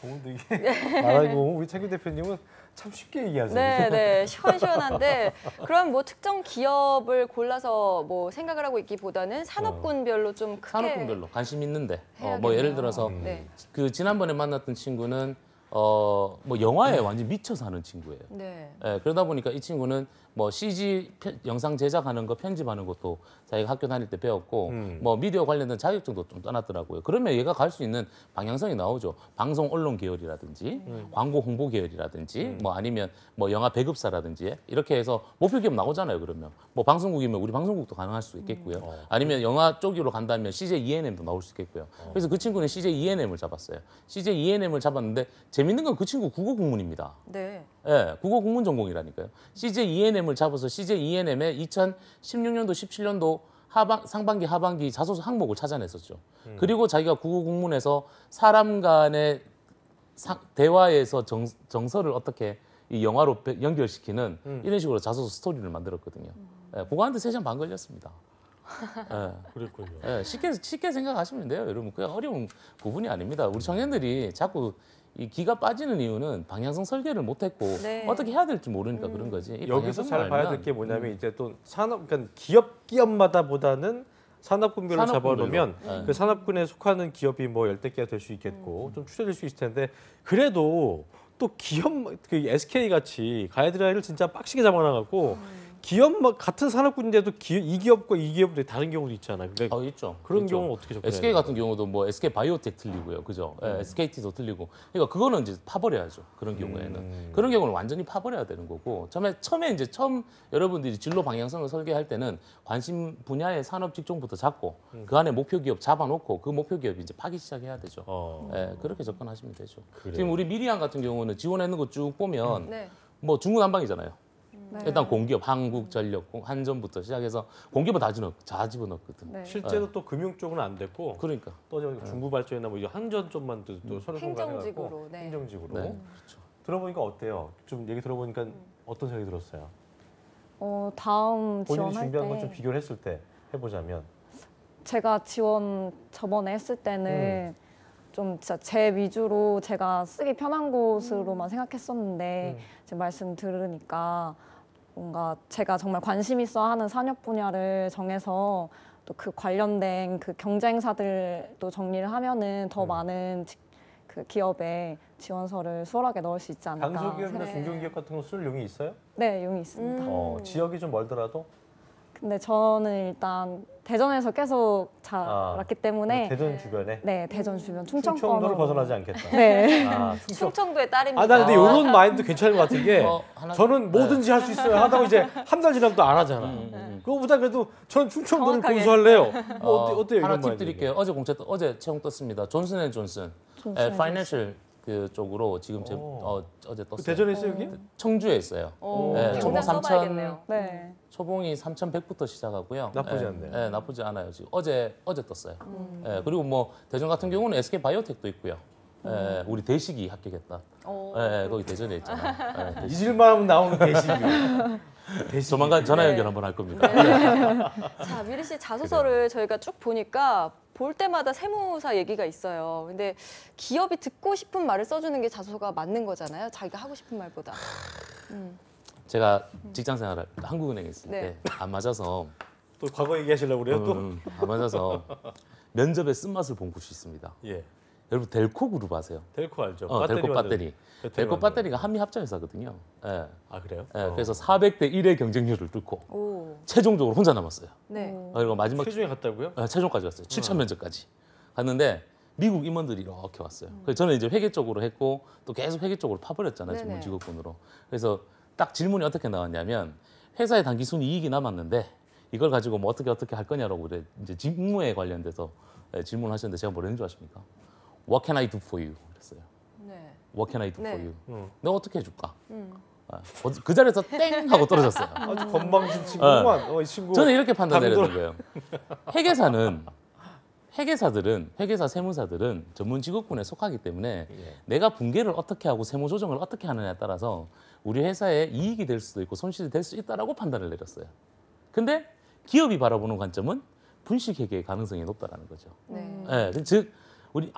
오늘 되게 말하고 우리 창규 대표님은 참 쉽게 얘기하세요. 네, 네, 시원시원한데 그럼 뭐 특정 기업을 골라서 뭐 생각을 하고 있기보다는 산업군별로 좀 크게 산업군별로 관심 있는데, 뭐 해야겠네요. 예를 들어서 네. 그 지난번에 만났던 친구는 뭐 영화에 완전 미쳐 사는 친구예요. 네. 그러다 보니까 이 친구는 뭐 CG 영상 제작하는 거 편집하는 것도 자기가 학교 다닐 때 배웠고 뭐 미디어 관련된 자격증도 좀 떠났더라고요. 그러면 얘가 갈 수 있는 방향성이 나오죠. 방송 언론 계열이라든지 광고 홍보 계열이라든지 뭐 아니면 뭐 영화 배급사라든지 이렇게 해서 목표 기업 나오잖아요. 그러면 뭐 방송국이면 우리 방송국도 가능할 수 있겠고요. 아니면 영화 쪽으로 간다면 CJ ENM도 나올 수 있겠고요. 그래서 그 친구는 CJ ENM을 잡았어요. CJ ENM을 잡았는데 재밌는 건 그 친구 국어 국문입니다. 네. 국어 국문 전공이라니까요. CJ ENM을 잡아서 CJ ENM의 2016년도, 17년도 상반기, 하반기 자소서 항목을 찾아냈었죠. 그리고 자기가 국어 국문에서 사람 간의 대화에서 정서를 어떻게 이 영화로 연결시키는 이런 식으로 자소서 스토리를 만들었거든요. 그거 하는데 3시간 반 걸렸습니다. 그랬군요. 쉽게 생각하시면 돼요, 여러분. 그게 어려운 부분이 아닙니다. 우리 청년들이 자꾸 이 기가 빠지는 이유는 방향성 설계를 못했고 네. 어떻게 해야 될지 모르니까 그런 거지. 이 여기서 잘 방향성만 봐야 알면, 될 게 뭐냐면 이제 또 산업, 그러니까 기업마다 보다는 산업군별로 산업군별로. 잡아놓으면 그 산업군에 속하는 기업이 뭐 10개가 될 수 있겠고 좀 추려질 수 있을 텐데 그래도 또 기업 그 SK 같이 가이드라인을 진짜 빡시게 잡아놔갖고 기업 같은 산업군인데도 이 기업과 이 기업들이 다른 경우도 있잖아요. 그러니까 있죠. 그런 있죠. 경우는 어떻게 접근해야 SK 돼요? 같은 경우도 뭐 SK 바이오텍 틀리고요, 그죠? SKT도 틀리고. 그러니까 그거는 이제 파버려야죠. 그런 경우에는 그런 경우는 완전히 파버려야 되는 거고. 처음 여러분들이 진로 방향성을 설계할 때는 관심 분야의 산업 직종부터 잡고 그 안에 목표 기업 잡아놓고 그 목표 기업이 이제 파기 시작해야 되죠. 그렇게 접근하시면 되죠. 그래요. 지금 우리 미리안 같은 경우는 지원했는 거 쭉 보면 네. 뭐 중구난방이잖아요. 네. 일단 공기업, 한국전력, 한전부터 시작해서 공기업은 다 집어넣거든. 네. 실제로 또 금융 쪽은 안 됐고 그러니까. 또 중부발전이나 뭐 한전 쪽만 또 서류 행정직으로, 네. 행정직으로 네. 들어보니까 어때요? 좀 얘기 들어보니까 어떤 생각이 들었어요? 다음 본인이 지원할 준비한 것 때 좀 비교를 했을 때 해보자면 제가 지원 저번에 했을 때는 좀 진짜 제 위주로 제가 쓰기 편한 곳으로만 생각했었는데 지금 말씀 들으니까 뭔가 제가 정말 관심 있어 하는 산업 분야를 정해서 또 또 그 관련된 그 경쟁사들도 정리를 하면은 더 많은 그 기업에 지원서를 수월하게 넣을 수 있지 않을까. 강소기업이나 생각- 중견기업 같은 거 쓸 용이 있어요? 네, 용이 있습니다. 지역이 좀 멀더라도 근데 저는 일단 대전에서 계속 자랐기 때문에 대전 주변에 네, 대전 주변 충청도를 충청권으로 벗어나지 않겠다. 네. 아, 충청도의 딸입니다. 아, 나 근데 이런 마인드 괜찮은 것 같은 게 하나- 저는 뭐든지 할 수 있어요 하다가 이제 한 달 지나면 또 안 하잖아. 음. 그거보다 그래도 전 충청도를 정확하게. 공수할래요. 뭐 어때요? 하나 이런 팁 마인드? 드릴게요. 어제 채용 떴습니다. 존슨앤존슨. 파이낸셜 그 쪽으로 지금 어제 떴어요. 그 대전에 있어요 여기? 청주에 있어요. 오, 네, 당장 초봉 써봐야겠네요. 네. 초봉이 3,100부터 시작하고요. 나쁘지 않네요. 네, 나쁘지 않아요. 지금 어제 떴어요. 그리고 뭐 대전 같은 경우는 SK 바이오텍도 있고요. 우리 대식이 합격했다. 거기 대전에 있잖아요. 네, 잊을만 하면 나오는 대식이. 조만간 전화 연결 네. 한번 할 겁니다. 자, 미리 씨 자소서를 저희가 쭉 보니까 볼 때마다 세무사 얘기가 있어요. 근데 기업이 듣고 싶은 말을 써주는 게 자소서가 맞는 거잖아요. 자기가 하고 싶은 말보다. 제가 직장 생활을 한국은행에 있을 네. 때 안 맞아서 또 과거 얘기하시려고 그래요 또? 안 맞아서 면접에 쓴맛을 본 곳이 있습니다. 예. 여러분 델코 그룹 아세요? 델코 알죠? 델코 만드는- 배터리. 델코 만드는. 배터리가 한미 합작회사거든요. 예. 아 그래요? 그래서 400대 1의 경쟁률을 뚫고 오, 최종적으로 혼자 남았어요. 네. 그리고 마지막 최종에 갔다고요? 최종까지 갔어요. 7천 면접까지 갔는데 미국 임원들이 이렇게 왔어요. 그래서 저는 이제 회계 쪽으로 했고 또 계속 회계 쪽으로 파버렸잖아요. 네네. 전문 직업군으로. 그래서 딱 질문이 어떻게 나왔냐면 회사의 단기 순이익이 남았는데 이걸 가지고 뭐 어떻게 할 거냐라고 그래 이제 직무에 관련돼서 질문하셨는데 제가 뭐라는 줄 아십니까? What can I do for you? 그랬어요. 네. What can I do 네. for you? 내가 어떻게 해줄까? 그 자리에서 땡 하고 떨어졌어요. 아주 건방진 친구구만. 이 친구. 저는 이렇게 판단 답이 내리는 거예요. 회계사 세무사들은 전문 직업군에 속하기 때문에 내가 분계를 어떻게 하고 세무 조정을 어떻게 하느냐에 따라서 우리 회사에 이익이 될 수도 있고 손실이 될 수 있다라고 판단을 내렸어요. 근데 기업이 바라보는 관점은 분식 회계의 가능성이 높다라는 거죠. 네. 즉 우리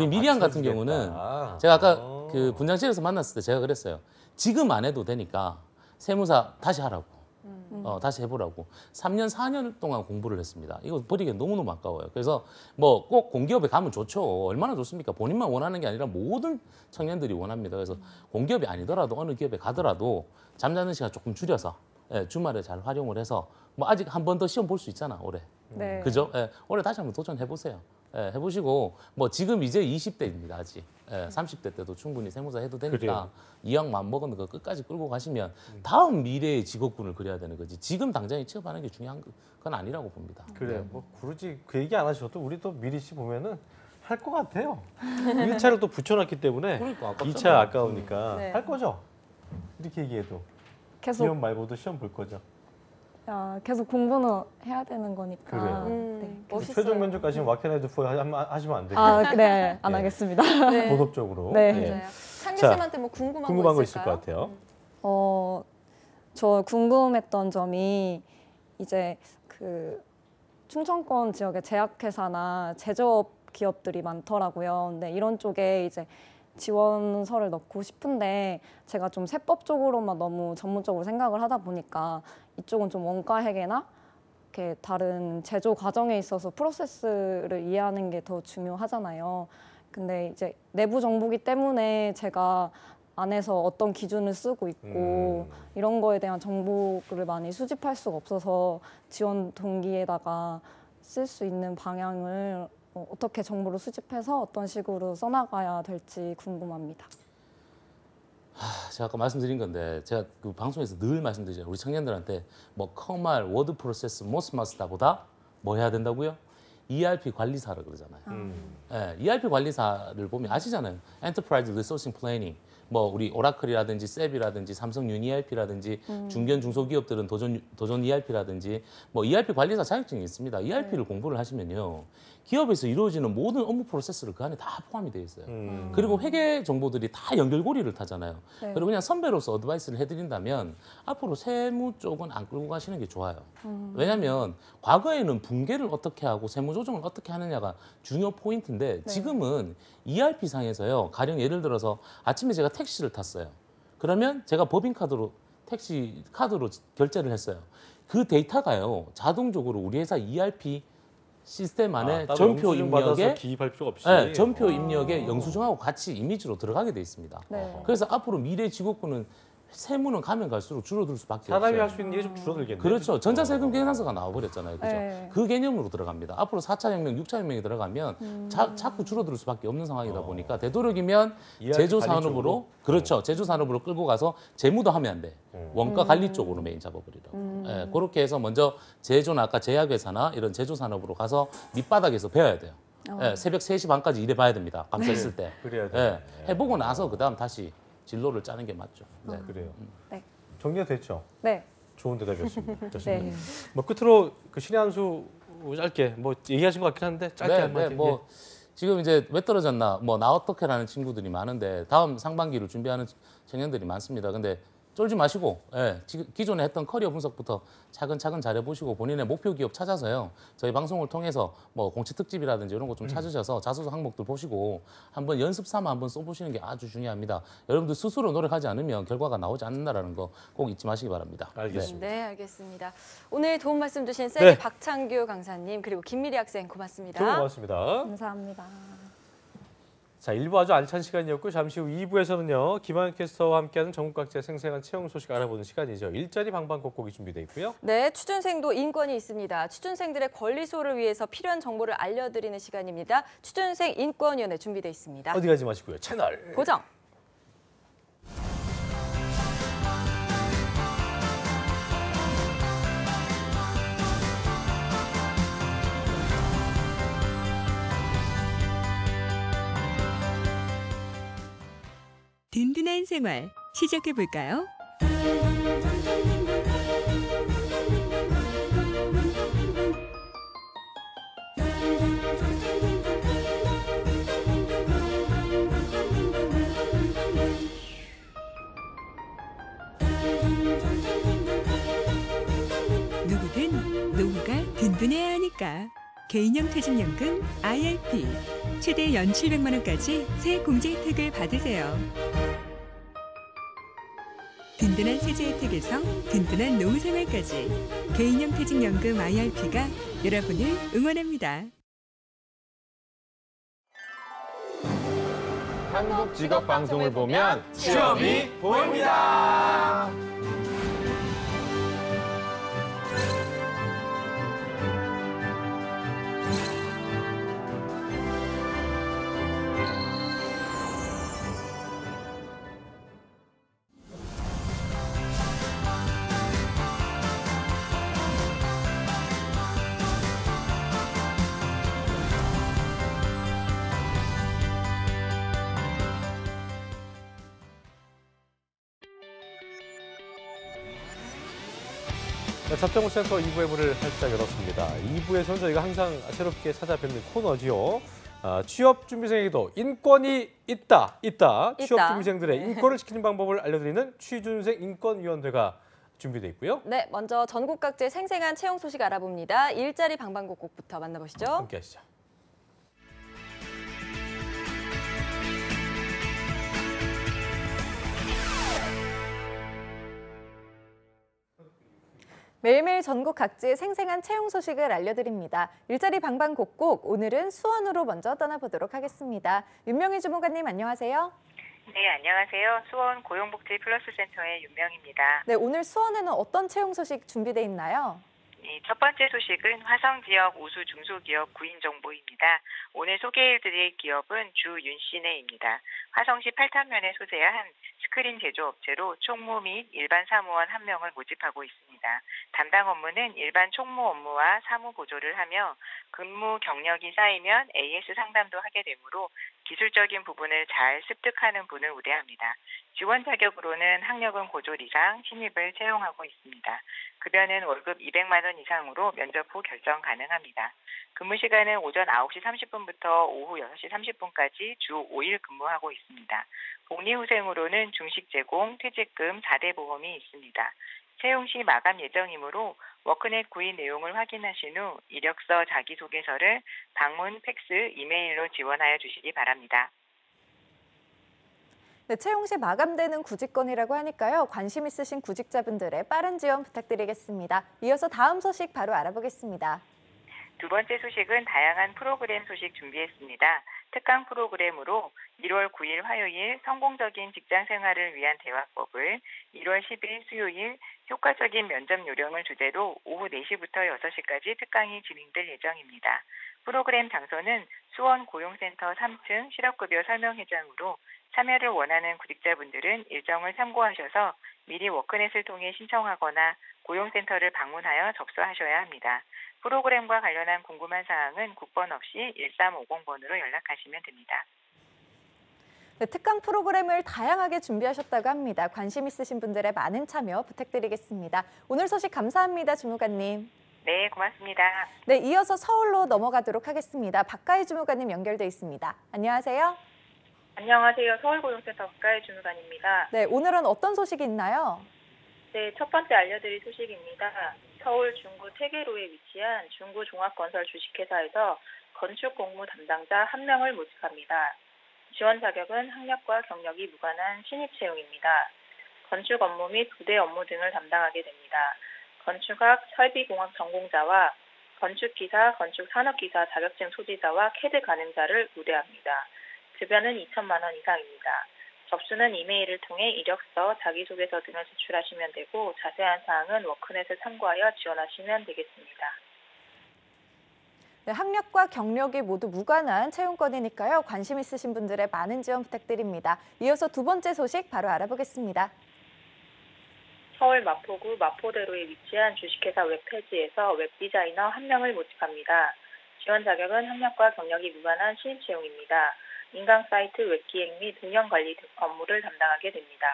미리안 같은 맞춰주겠다. 경우는 제가 아까 그 분장실에서 만났을 때 제가 그랬어요. 지금 안 해도 되니까 세무사 다시 하라고. 다시 해보라고. 3년, 4년 동안 공부를 했습니다. 이거 버리기 너무너무 아까워요. 그래서 뭐 꼭 공기업에 가면 좋죠. 얼마나 좋습니까? 본인만 원하는 게 아니라 모든 청년들이 원합니다. 그래서 공기업이 아니더라도 어느 기업에 가더라도 잠자는 시간 조금 줄여서 주말에 잘 활용을 해서 뭐 아직 한 번 더 시험 볼 수 있잖아, 올해. 네. 그죠? 올해 다시 한번 도전해보세요. 해보시고 뭐 지금 이제 20대입니다 아직 30대 때도 충분히 세무사 해도 되니까 그래요. 이왕 마음먹은 거 끝까지 끌고 가시면 다음 미래의 직업군을 그려야 되는 거지 지금 당장에 취업하는 게 중요한 건 아니라고 봅니다. 그래요. 뭐 굳이 그 얘기 안 하셔도 우리 또 미리 씨 보면은 할 것 같아요. 1차를 또 붙여놨기 때문에 그러니까 아깝잖아요. 2차 아까우니까 네. 할 거죠. 이렇게 얘기해도 계속 기업 말고도 시험 볼 거죠. 계속 공부는 해야 되는 거니까. 그래요. 네. 멋있어요. 최종 면접까지 와케나이드 포 하시면 안 되고 네, 안 네. 하겠습니다. 네. 도덕적으로. 네. 예. 맞아요. 창규 자, 쌤한테 뭐 궁금한 궁금한 거 거 있을 있을까요? 것 같아요. 저 궁금했던 점이 이제 그 충청권 지역의 제약회사나 제조업 기업들이 많더라고요. 근데 이런 쪽에 이제 지원서를 넣고 싶은데 제가 좀 세법 쪽으로만 너무 전문적으로 생각을 하다 보니까 이쪽은 좀 원가 회계나 이렇게 다른 제조 과정에 있어서 프로세스를 이해하는 게 더 중요하잖아요. 근데 이제 내부 정보기 때문에 제가 안에서 어떤 기준을 쓰고 있고 이런 거에 대한 정보를 많이 수집할 수가 없어서 지원 동기에다가 쓸 수 있는 방향을 어떻게 정보를 수집해서 어떤 식으로 써나가야 될지 궁금합니다. 제가 아까 말씀드린 건데 제가 그 방송에서 늘 말씀드리잖아요. 우리 청년들한테 뭐 커말, 워드 프로세스, 모스마스터보다 뭐 해야 된다고요? ERP 관리사라 그러잖아요. ERP 관리사를 보면 아시잖아요. Enterprise Resourcing Planning. 뭐 우리 오라클이라든지 셉이라든지 삼성 윤ERP라든지 중견 중소기업들은 도전 ERP라든지 뭐 ERP 관리사 자격증이 있습니다. ERP를 공부를 하시면요. 기업에서 이루어지는 모든 업무 프로세스를 그 안에 다 포함이 되어 있어요. 그리고 회계 정보들이 다 연결고리를 타잖아요. 네. 그리고 그냥 선배로서 어드바이스를 해드린다면 앞으로 세무 쪽은 안 끌고 가시는 게 좋아요. 왜냐하면 과거에는 분계를 어떻게 하고 세무 조정을 어떻게 하느냐가 중요 포인트인데 지금은 ERP 상에서요. 가령 예를 들어서 아침에 제가 택시를 탔어요. 그러면 제가 법인카드로 택시 카드로 결제를 했어요. 그 데이터가요 자동적으로 우리 회사 ERP 시스템 안에 따로 전표 영수증 받아서 입력에 기입할 필요 없이. 네, 전표 입력에 영수증하고 같이 이미지로 들어가게 돼 있습니다. 네. 그래서 앞으로 미래 직업군은 세무는 가면 갈수록 줄어들 수밖에 사람이 없어요. 할 수 있는 게 좀 줄어들겠네요. 그렇죠. 전자세금 계산서가 나와버렸잖아요. 그죠? 네. 그 개념으로 들어갑니다. 앞으로 4차 혁명, 6차 혁명이 들어가면 자꾸 줄어들 수밖에 없는 상황이다 보니까 되도록이면 ERP 제조 관리 산업으로 쪽으로? 그렇죠. 제조 산업으로 끌고 가서 재무도 하면 안 돼. 원가 관리 쪽으로 메인 잡아버리라고. 예, 그렇게 해서 먼저 제조나 아까 제약회사나 이런 제조 산업으로 가서 밑바닥에서 배워야 돼요. 예, 새벽 3시 반까지 일해봐야 됩니다. 감사 있을 때. 그래야 예, 돼. 해보고 나서 그다음 다시 진로를 짜는 게 맞죠. 네. 그래요. 네. 정리가 됐죠? 네. 좋은 대답이었습니다. 좋습니다. 네. 뭐 끝으로 그 신의 한 수 짧게 뭐 얘기하신 것 같긴 한데 짧게 한마디. 뭐 지금 이제 왜 떨어졌나 뭐 나 어떻게라는 친구들이 많은데 다음 상반기를 준비하는 청년들이 많습니다. 근데 쫄지 마시고 지금 기존에 했던 커리어 분석부터 차근차근 잘해보시고 본인의 목표 기업 찾아서요. 저희 방송을 통해서 뭐 공채 특집이라든지 이런 거 좀 찾으셔서 자소서 항목들 보시고 한번 연습 삼아 한번 써보시는 게 아주 중요합니다. 여러분들 스스로 노력하지 않으면 결과가 나오지 않는다라는 거 꼭 잊지 마시기 바랍니다. 알겠습니다. 네, 알겠습니다. 오늘 도움 말씀 주신 세리 네. 박창규 강사님 그리고 김미리 학생 고맙습니다. 두 분 고맙습니다. 감사합니다. 자, 1부 아주 알찬 시간이었고 잠시 후 2부에서는요. 김한현 캐스터와 함께하는 전국 각지의 생생한 채용 소식 알아보는 시간이죠. 일자리 방방곡곡이 준비되어 있고요. 네, 취준생도 인권이 있습니다. 취준생들의 권리 수호를 위해서 필요한 정보를 알려드리는 시간입니다. 취준생 인권위원회 준비되어 있습니다. 어디 가지 마시고요. 채널 고정. 든든한 생활 시작해 볼까요? 누구든 노후가 든든해야 하니까. 개인형 퇴직연금 IRP 최대 연 700만 원까지 새 공제 혜택을 받으세요. 든든한 세제 혜택에서 든든한 노후 생활까지 개인형 퇴직연금 IRP가 여러분을 응원합니다. 한국 직업 방송을 보면 취업이 보입니다. 네, 잡정호센터 2부의 문을 활짝 열었습니다. 2부에서는 저희가 항상 새롭게 찾아뵙는 코너지요. 취업준비생에게도 인권이 있다. 취업준비생들의 인권을 지키는 방법을 알려드리는 취준생 인권위원회가 준비되어 있고요. 네, 먼저 전국 각지의 생생한 채용 소식 알아봅니다. 일자리 방방곡곡부터 만나보시죠. 함께 하시죠. 매일매일 전국 각지의 생생한 채용 소식을 알려드립니다. 일자리 방방곡곡, 오늘은 수원으로 먼저 떠나보도록 하겠습니다. 윤명희 주무관님 안녕하세요. 네, 안녕하세요. 수원 고용복지 플러스 센터의 윤명입니다. 네, 오늘 수원에는 어떤 채용 소식 준비되어 있나요? 첫 번째 소식은 화성 지역 우수 중소기업 구인 정보입니다. 오늘 소개해드릴 기업은 주윤씨네입니다. 화성시 팔탄면에 소재한 스크린 제조업체로 총무 및 일반 사무원 1명을 모집하고 있습니다. 담당 업무는 일반 총무 업무와 사무 보조를 하며 근무 경력이 쌓이면 AS 상담도 하게 되므로 기술적인 부분을 잘 습득하는 분을 우대합니다. 지원 자격으로는 학력은 고졸 이상 신입을 채용하고 있습니다. 급여는 월급 200만 원 이상으로 면접 후 결정 가능합니다. 근무 시간은 오전 9시 30분부터 오후 6시 30분까지 주 5일 근무하고 있습니다. 복리후생으로는 중식 제공, 퇴직금, 4대 보험이 있습니다. 채용 시 마감 예정이므로 워크넷 구인 내용을 확인하신 후 이력서 자기소개서를 방문, 팩스, 이메일로 지원하여 주시기 바랍니다. 네, 채용 시 마감되는 구직건이라고 하니까요. 관심 있으신 구직자분들의 빠른 지원 부탁드리겠습니다. 이어서 다음 소식 바로 알아보겠습니다. 두 번째 소식은 다양한 프로그램 소식 준비했습니다. 특강 프로그램으로 1월 9일 화요일 성공적인 직장 생활을 위한 대화법을, 1월 10일 수요일 효과적인 면접 요령을 주제로 오후 4시부터 6시까지 특강이 진행될 예정입니다. 프로그램 장소는 수원 고용센터 3층 실업급여 설명회장으로 참여를 원하는 구직자분들은 일정을 참고하셔서 미리 워크넷을 통해 신청하거나 고용센터를 방문하여 접수하셔야 합니다. 프로그램과 관련한 궁금한 사항은 국번 없이 1350번으로 연락하시면 됩니다. 네, 특강 프로그램을 다양하게 준비하셨다고 합니다. 관심 있으신 분들의 많은 참여 부탁드리겠습니다. 오늘 소식 감사합니다, 주무관님. 네, 고맙습니다. 네, 이어서 서울로 넘어가도록 하겠습니다. 박가희 주무관님 연결돼 있습니다. 안녕하세요. 안녕하세요. 서울고용센터 박가희 주무관입니다. 네, 오늘은 어떤 소식이 있나요? 네, 첫 번째 알려드릴 소식입니다. 서울 중구 태계로에 위치한 중구종합건설 주식회사에서 건축 공무 담당자 1명을 모집합니다. 지원 자격은 학력과 경력이 무관한 신입 채용입니다. 건축 업무 및 부대 업무 등을 담당하게 됩니다. 건축학, 설비공학 전공자와 건축기사, 건축산업기사 자격증 소지자와 캐드 가능자를 우대합니다. 급여는 2천만 원 이상입니다. 접수는 이메일을 통해 이력서, 자기소개서 등을 제출하시면 되고 자세한 사항은 워크넷을 참고하여 지원하시면 되겠습니다. 네, 학력과 경력이 모두 무관한 채용권이니까요. 관심 있으신 분들의 많은 지원 부탁드립니다. 이어서 두 번째 소식 바로 알아보겠습니다. 서울 마포구 마포대로에 위치한 주식회사 웹페이지에서 웹디자이너 1명을 모집합니다. 지원 자격은 학력과 경력이 무관한 신입 채용입니다. 인강 사이트 웹기획 및 운영관리 등 업무를 담당하게 됩니다.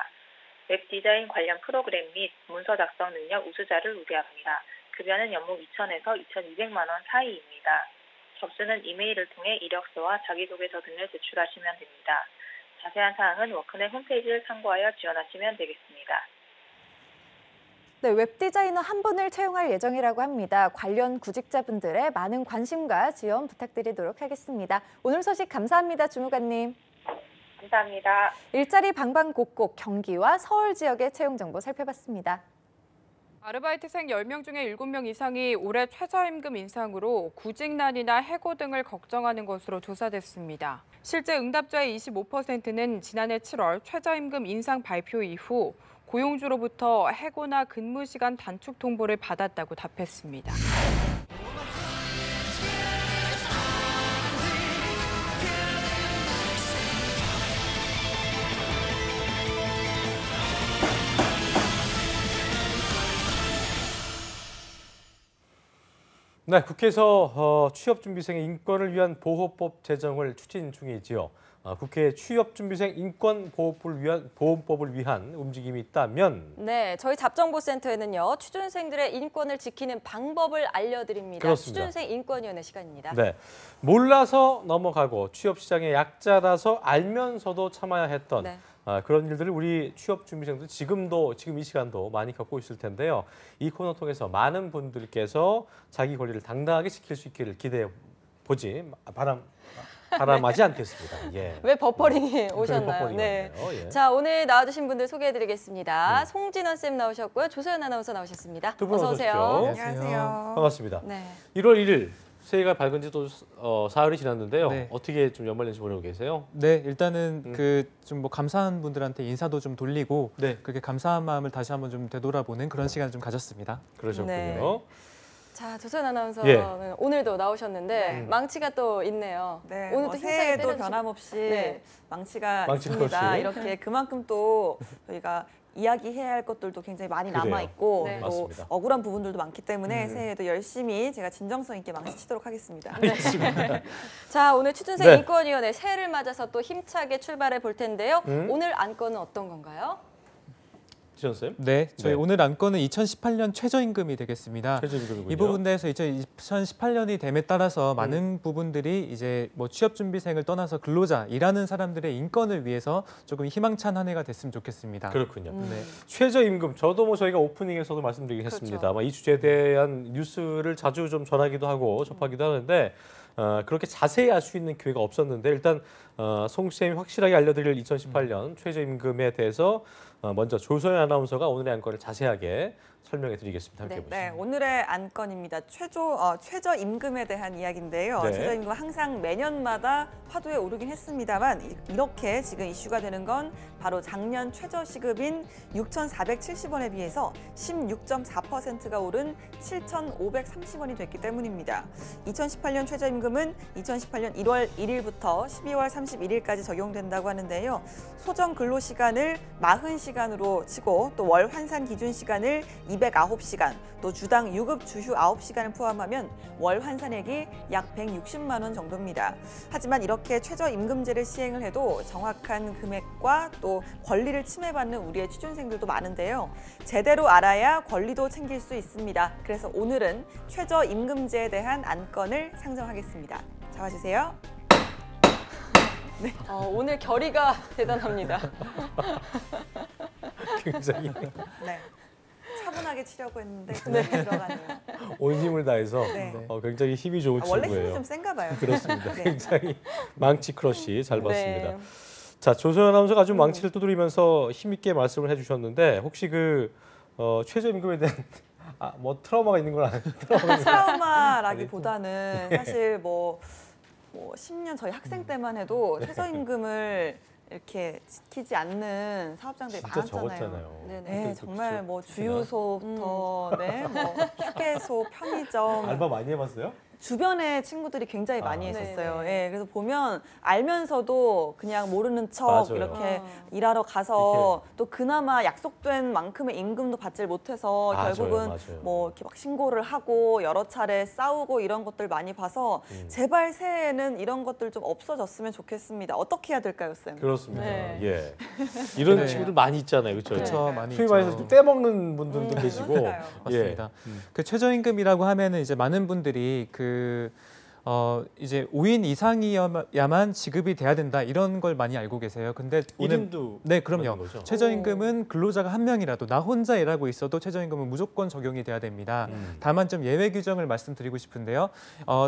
웹디자인 관련 프로그램 및 문서 작성 능력 우수자를 우대합니다. 급여는 연봉 2,000에서 2,200만 원 사이입니다. 접수는 이메일을 통해 이력서와 자기소개서 등을 제출하시면 됩니다. 자세한 사항은 워크넷 홈페이지를 참고하여 지원하시면 되겠습니다. 네, 웹디자이너 1분을 채용할 예정이라고 합니다. 관련 구직자분들의 많은 관심과 지원 부탁드리도록 하겠습니다. 오늘 소식 감사합니다, 주무관님. 감사합니다. 일자리 방방곡곡 경기와 서울 지역의 채용 정보 살펴봤습니다. 아르바이트생 10명 중에 7명 이상이 올해 최저임금 인상으로 구직난이나 해고 등을 걱정하는 것으로 조사됐습니다. 실제 응답자의 25%는 지난해 7월 최저임금 인상 발표 이후 고용주로부터 해고나 근무 시간 단축 통보를 받았다고 답했습니다. 네, 국회에서 취업준비생의 인권을 위한 보호법 제정을 추진 중이지요. 국회 취업준비생 인권보호법을 위한 움직임이 있다면 네, 저희 잡정보센터에는요. 취준생들의 인권을 지키는 방법을 알려드립니다. 그렇습니다. 취준생 인권위원회 시간입니다. 네, 몰라서 넘어가고 취업시장의 약자라서 알면서도 참아야 했던 네. 그런 일들을 우리 취업준비생들 지금 이 시간도 많이 겪고 있을 텐데요. 이 코너 통해서 많은 분들께서 자기 권리를 당당하게 지킬 수 있기를 기대해 보지 바람하지 않겠습니다. 예. 왜 버퍼링이 오셨나요? 버퍼링이 네. 왔네요. 예. 자, 오늘 나와주신 분들 소개해드리겠습니다. 송진원 쌤 나오셨고요. 조소연 아나운서 나오셨습니다. 두 분 어서 어서 오세요. 오십시오. 안녕하세요. 반갑습니다. 네. 1월 1일 새해가 밝은 지 또 사흘이 지났는데요. 네. 어떻게 좀 연말연시 보내고 계세요? 네, 일단은 그 좀 뭐 감사한 분들한테 인사도 좀 돌리고 네. 그렇게 감사한 마음을 다시 한번 좀 되돌아보는 그런 시간을 좀 가졌습니다. 그러셨군요. 네. 자, 조소연 아나운서는 예. 오늘도 나오셨는데 망치가 또 있네요. 네, 오늘도 뭐 힘차게 새해에도 때려주시고. 변함없이 네. 망치가 망치가 있습니다. 없이. 이렇게 그만큼 또 저희가 이야기해야 할 것들도 굉장히 많이 그래요. 남아 있고 네. 또 맞습니다. 억울한 부분들도 많기 때문에 새해에도 열심히 제가 진정성 있게 망치치도록 하겠습니다. 자, 오늘 취준생 네. 인권위원회 새해를 맞아서 또 힘차게 출발해 볼 텐데요. 음? 오늘 안건은 어떤 건가요? 지현쌤? 네, 저희 네. 오늘 안건은 2018년 최저임금이 되겠습니다. 최저임금이군요. 이 부분에 대해서 2018년이 됨에 따라서 많은 부분들이 이제 뭐 취업준비생을 떠나서 근로자, 일하는 사람들의 인권을 위해서 조금 희망찬 한 해가 됐으면 좋겠습니다. 그렇군요. 네. 최저임금, 저도 뭐 저희가 오프닝에서도 말씀드리긴 했습니다. 아마 이 주제에 대한 뉴스를 자주 좀 전하기도 하고 접하기도 하는데 그렇게 자세히 알 수 있는 기회가 없었는데 일단 송 쌤이 확실하게 알려드릴 2018년 최저임금에 대해서 먼저 조소연 아나운서가 오늘의 안건을 자세하게 설명해 드리겠습니다. 함께 보시죠. 네, 오늘의 안건입니다. 최저임금에 대한 이야기인데요. 네. 최저임금 항상 매년마다 화두에 오르긴 했습니다만 이렇게 지금 이슈가 되는 건 바로 작년 최저시급인 6,470원에 비해서 16.4%가 오른 7,530원이 됐기 때문입니다. 2018년 최저임금은 2018년 1월 1일부터 12월 31일까지 적용된다고 하는데요. 소정 근로시간을 40시간으로 치고 또 월 환산 기준 시간을 209시간, 또 주당 유급 주휴 9시간을 포함하면 월 환산액이 약 160만 원 정도입니다. 하지만 이렇게 최저임금제를 시행을 해도 정확한 금액과 또 권리를 침해받는 우리의 취준생들도 많은데요. 제대로 알아야 권리도 챙길 수 있습니다. 그래서 오늘은 최저임금제에 대한 안건을 상정하겠습니다. 잡아주세요. 네. 오늘 결의가 대단합니다. 굉장히 네. 차분하게 치려고 했는데 네. 들어가네요. 온 힘을 다해서 네. 굉장히 힘이 좋은 원래 친구예요. 힘이 좀 센가 봐요. 그렇습니다. 네. 굉장히 망치 크러쉬 잘 봤습니다. 네. 자, 조소연 아나운서가 아주 망치를 두드리면서 힘있게 말씀을 해주셨는데 혹시 그 최저임금에 대한 뭐 트라우마가 있는 건 아니에요? 트라우마라기보다는 사실 뭐 10년 저희 학생 때만 해도 네. 최저임금을 이렇게 지키지 않는 사업장들이 진짜 많았잖아요. 적었잖아요. 네, 정말 뭐 주유소부터 네, 뭐 휴게소, 편의점 알바 많이 해봤어요? 주변에 친구들이 굉장히 많이 네. 했었어요. 예, 그래서 보면 알면서도 그냥 모르는 척 맞아요. 이렇게 일하러 가서 또 그나마 약속된 만큼의 임금도 받질 못해서 맞아요, 결국은 맞아요. 뭐 이렇게 막 신고를 하고 여러 차례 싸우고 이런 것들 많이 봐서 제발 새해에는 이런 것들 좀 없어졌으면 좋겠습니다. 어떻게 해야 될까요, 쌤? 그렇습니다. 네. 예, 이런 네. 친구들 많이 있잖아요, 그렇죠? 그렇죠, 많이 소위 있죠. 말해서 좀 떼먹는 분들도 계시고, 그러니까요. 맞습니다. 예. 그 최저임금이라고 하면은 이제 많은 분들이 이제 5인 이상이야만 지급이 돼야 된다 이런 걸 많이 알고 계세요. 근데 오늘 이름도 네, 그럼요. 맞는 거죠? 최저임금은 근로자가 한 명이라도 나 혼자 일하고 있어도 최저임금은 무조건 적용이 돼야 됩니다. 다만 좀 예외 규정을 말씀드리고 싶은데요.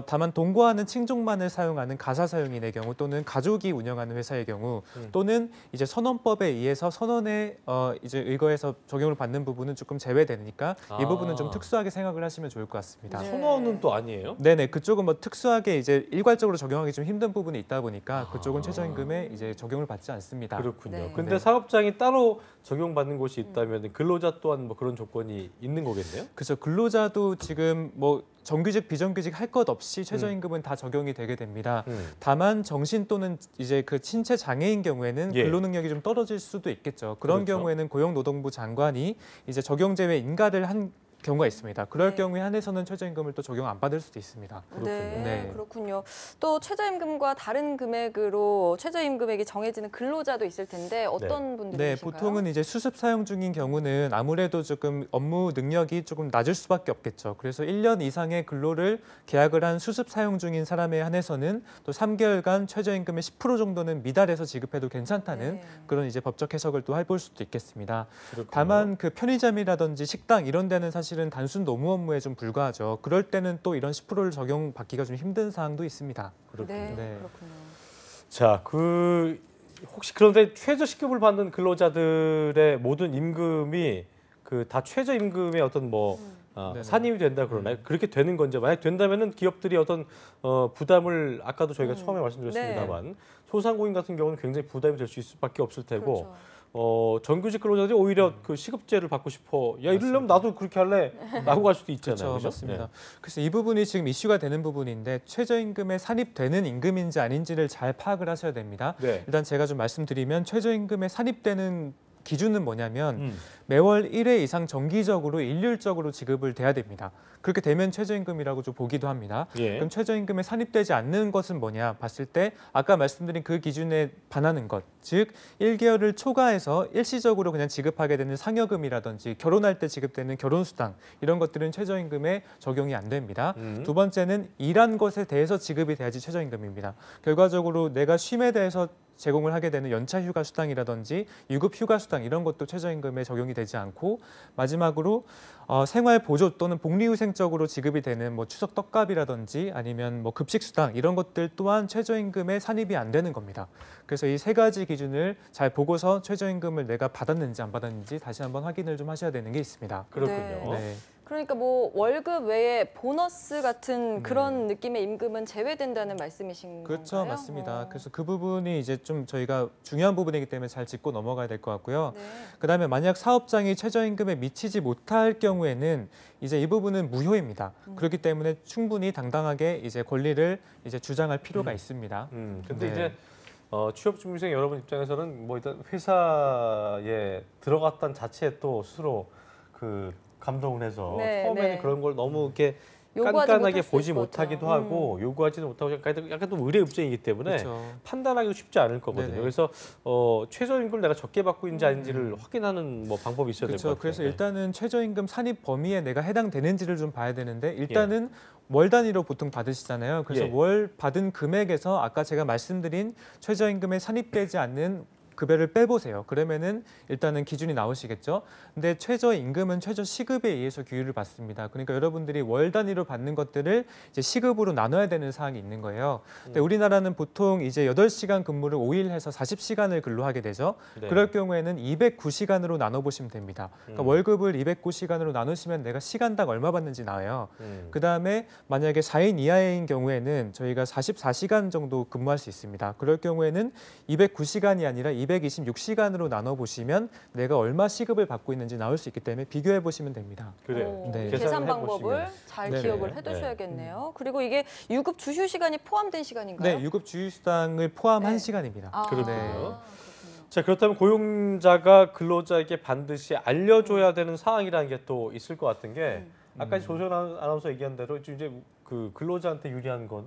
다만 동거하는 친족만을 사용하는 가사 사용인의 경우 또는 가족이 운영하는 회사의 경우 또는 이제 선언법에 의해서 선언에 이제 의거해서 적용을 받는 부분은 조금 제외되니까 이 부분은 좀 특수하게 생각을 하시면 좋을 것 같습니다. 선언은 또 아니에요? 네네, 그쪽은 뭐 특수하게 이제 일괄적으로 적용하기 좀 힘든 부분이 있다 보니까 그쪽은 최저임금에 이제 적용을 받지 않습니다. 그렇군요. 네. 근데 사업장이 따로 적용받는 곳이 있다면 근로자 또한 뭐 그런 조건이 있는 거겠네요? 그래서 근로자도 지금 뭐 정규직 비정규직 할 것 없이 최저임금은 다 적용이 되게 됩니다. 다만 정신 또는 이제 그 신체 장애인 경우에는 예. 근로 능력이 좀 떨어질 수도 있겠죠. 그런 그렇죠. 경우에는 고용노동부 장관이 이제 적용 제외 인가를 한 경우가 있습니다. 그럴 경우에 한해서는 최저임금을 또 적용 안 받을 수도 있습니다. 네, 그렇군요. 또 최저임금과 다른 금액으로 최저임금액이 정해지는 근로자도 있을 텐데 어떤 분들이 네, 계신가요? 보통은 이제 수습 사용 중인 경우는 아무래도 조금 업무 능력이 조금 낮을 수밖에 없겠죠. 그래서 1년 이상의 근로를 계약을 한 수습 사용 중인 사람에 한해서는 또 3개월간 최저임금의 10% 정도는 미달해서 지급해도 괜찮다는 그런 이제 법적 해석을 또 해볼 수도 있겠습니다. 그렇군요. 다만 그 편의점이라든지 식당 이런 데는 사실은 단순 노무 업무에 좀 불과하죠. 그럴 때는 또 이런 10%를 적용받기가 좀 힘든 사항도 있습니다. 그렇군요. 네, 그렇군요. 자, 혹시 그런데 최저시급을 받는 근로자들의 모든 임금이 다 최저임금의 어떤 산입이 된다 그러나요? 그렇게 되는 건지 만약 된다면은 기업들이 어떤 부담을 아까도 저희가 처음에 말씀드렸습니다만 소상공인 같은 경우는 굉장히 부담이 될 수 있을 수밖에 없을 테고. 그렇죠. 정규직 근로자들이 오히려 그 시급제를 받고 싶어. 야, 이러려면 나도 그렇게 할래. 라고 할 수도 있잖아요. 그렇죠, 그죠? 맞습니다. 네. 그래서 이 부분이 지금 이슈가 되는 부분인데 최저임금에 산입되는 임금인지 아닌지를 잘 파악을 하셔야 됩니다. 네. 일단 제가 좀 말씀드리면 최저임금에 산입되는 기준은 뭐냐면 매월 1회 이상 정기적으로 일률적으로 지급을 돼야 됩니다. 그렇게 되면 최저임금이라고 좀 보기도 합니다. 예. 그럼 최저임금에 산입되지 않는 것은 뭐냐 봤을 때 아까 말씀드린 그 기준에 반하는 것, 즉 1개월을 초과해서 일시적으로 그냥 지급하게 되는 상여금이라든지 결혼할 때 지급되는 결혼수당 이런 것들은 최저임금에 적용이 안 됩니다. 두 번째는 일한 것에 대해서 지급이 돼야지 최저임금입니다. 결과적으로 내가 쉼에 대해서 제공을 하게 되는 연차 휴가 수당이라든지 유급 휴가 수당 이런 것도 최저임금에 적용이 되지 않고 마지막으로 생활 보조 또는 복리후생적으로 지급이 되는 뭐 추석 떡값이라든지 아니면 뭐 급식 수당 이런 것들 또한 최저임금에 산입이 안 되는 겁니다. 그래서 이 세 가지 기준을 잘 보고서 최저임금을 내가 받았는지 안 받았는지 다시 한번 확인을 좀 하셔야 되는 게 있습니다. 그렇군요. 네. 그러니까 뭐 월급 외에 보너스 같은 그런 느낌의 임금은 제외된다는 말씀이신 그렇죠, 건가요? 맞습니다. 그래서 그 부분이 이제 좀 저희가 중요한 부분이기 때문에 잘 짚고 넘어가야 될 것 같고요. 네. 그다음에 만약 사업장이 최저임금에 미치지 못할 경우에는 이제 이 부분은 무효입니다. 그렇기 때문에 충분히 당당하게 이제 권리를 이제 주장할 필요가 있습니다. 근데 네. 이제 취업준비생 여러분 입장에서는 뭐 일단 회사에 들어갔다는 자체에 또 스스로 그 감동을 해서 네, 처음에는 네. 그런 걸 너무 이렇게 요구하지 깐깐하게 못할 보지 수 있을 것 못하기도 같아요. 하고 요구하지도 못하고 약간 좀 의뢰 입장이기 때문에 그렇죠. 판단하기도 쉽지 않을 거거든요. 네네. 그래서 최저임금을 내가 적게 받고 있는지 아닌지를 확인하는 뭐 방법이 있어야 될 것 그렇죠. 같아요. 그래서 네. 일단은 최저임금 산입 범위에 내가 해당되는지를 좀 봐야 되는데 일단은 월 단위로 보통 받으시잖아요. 그래서 예. 월 받은 금액에서 아까 제가 말씀드린 최저임금에 산입되지 않는 급여를 빼보세요. 그러면은 일단은 기준이 나오시겠죠. 근데 최저임금은 최저시급에 의해서 규율을 받습니다. 그러니까 여러분들이 월 단위로 받는 것들을 이제 시급으로 나눠야 되는 사항이 있는 거예요. 근데 우리나라는 보통 이제 8시간 근무를 5일 해서 40시간을 근로하게 되죠. 네. 그럴 경우에는 209시간으로 나눠보시면 됩니다. 그러니까 월급을 209시간으로 나누시면 내가 시간당 얼마 받는지 나와요. 그다음에 만약에 4인 이하인 경우에는 저희가 44시간 정도 근무할 수 있습니다. 그럴 경우에는 209시간이 아니라 226시간으로 나눠보시면 내가 얼마 시급을 받고 있는지 나올 수 있기 때문에 비교해 보시면 됩니다. 그래요. 네. 계산 계산을 방법을 해보시면. 잘 네네. 기억을 해두셔야겠네요. 그리고 이게 유급 주휴 시간이 포함된 시간인가요? 네, 유급 주휴수당을 포함한 네. 시간입니다. 아, 그렇군요. 자, 그렇다면 고용자가 근로자에게 반드시 알려줘야 되는 사항이라는 게 또 있을 것 같은 게 아까 조선 아나운서 얘기한 대로 이제 그 근로자한테 유리한 건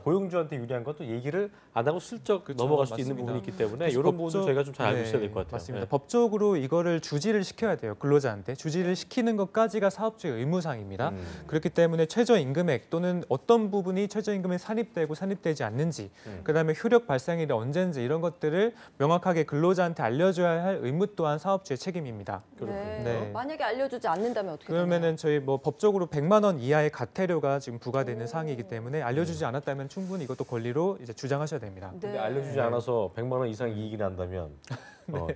고용주한테 유리한 것도 얘기를 안 하고 슬쩍 그렇죠, 넘어갈 수 맞습니다. 있는 부분이 있기 때문에 그래서 이런 부분도 저희가 좀 잘 알고 네, 있어야 될 것 같아요. 맞습니다. 네. 법적으로 이거를 주지를 시켜야 돼요. 근로자한테. 주지를 시키는 것까지가 사업주의 의무사항입니다. 그렇기 때문에 최저임금액 또는 어떤 부분이 최저임금에 산입되고 산입되지 않는지 그다음에 효력 발생일이 언제인지 이런 것들을 명확하게 근로자한테 알려줘야 할 의무 또한 사업주의 책임입니다. 네. 만약에 알려주지 않는다면 어떻게 되나요? 그러면은 저희 뭐 법적으로 100만 원 이하의 과태료가 지금 부과되는 사항이기 때문에 알려주지 않았다면 충분히 이것도 권리로 이제 주장하셔야 됩니다. 근데 알려주지 않아서 100만 원 이상 이익이 난다면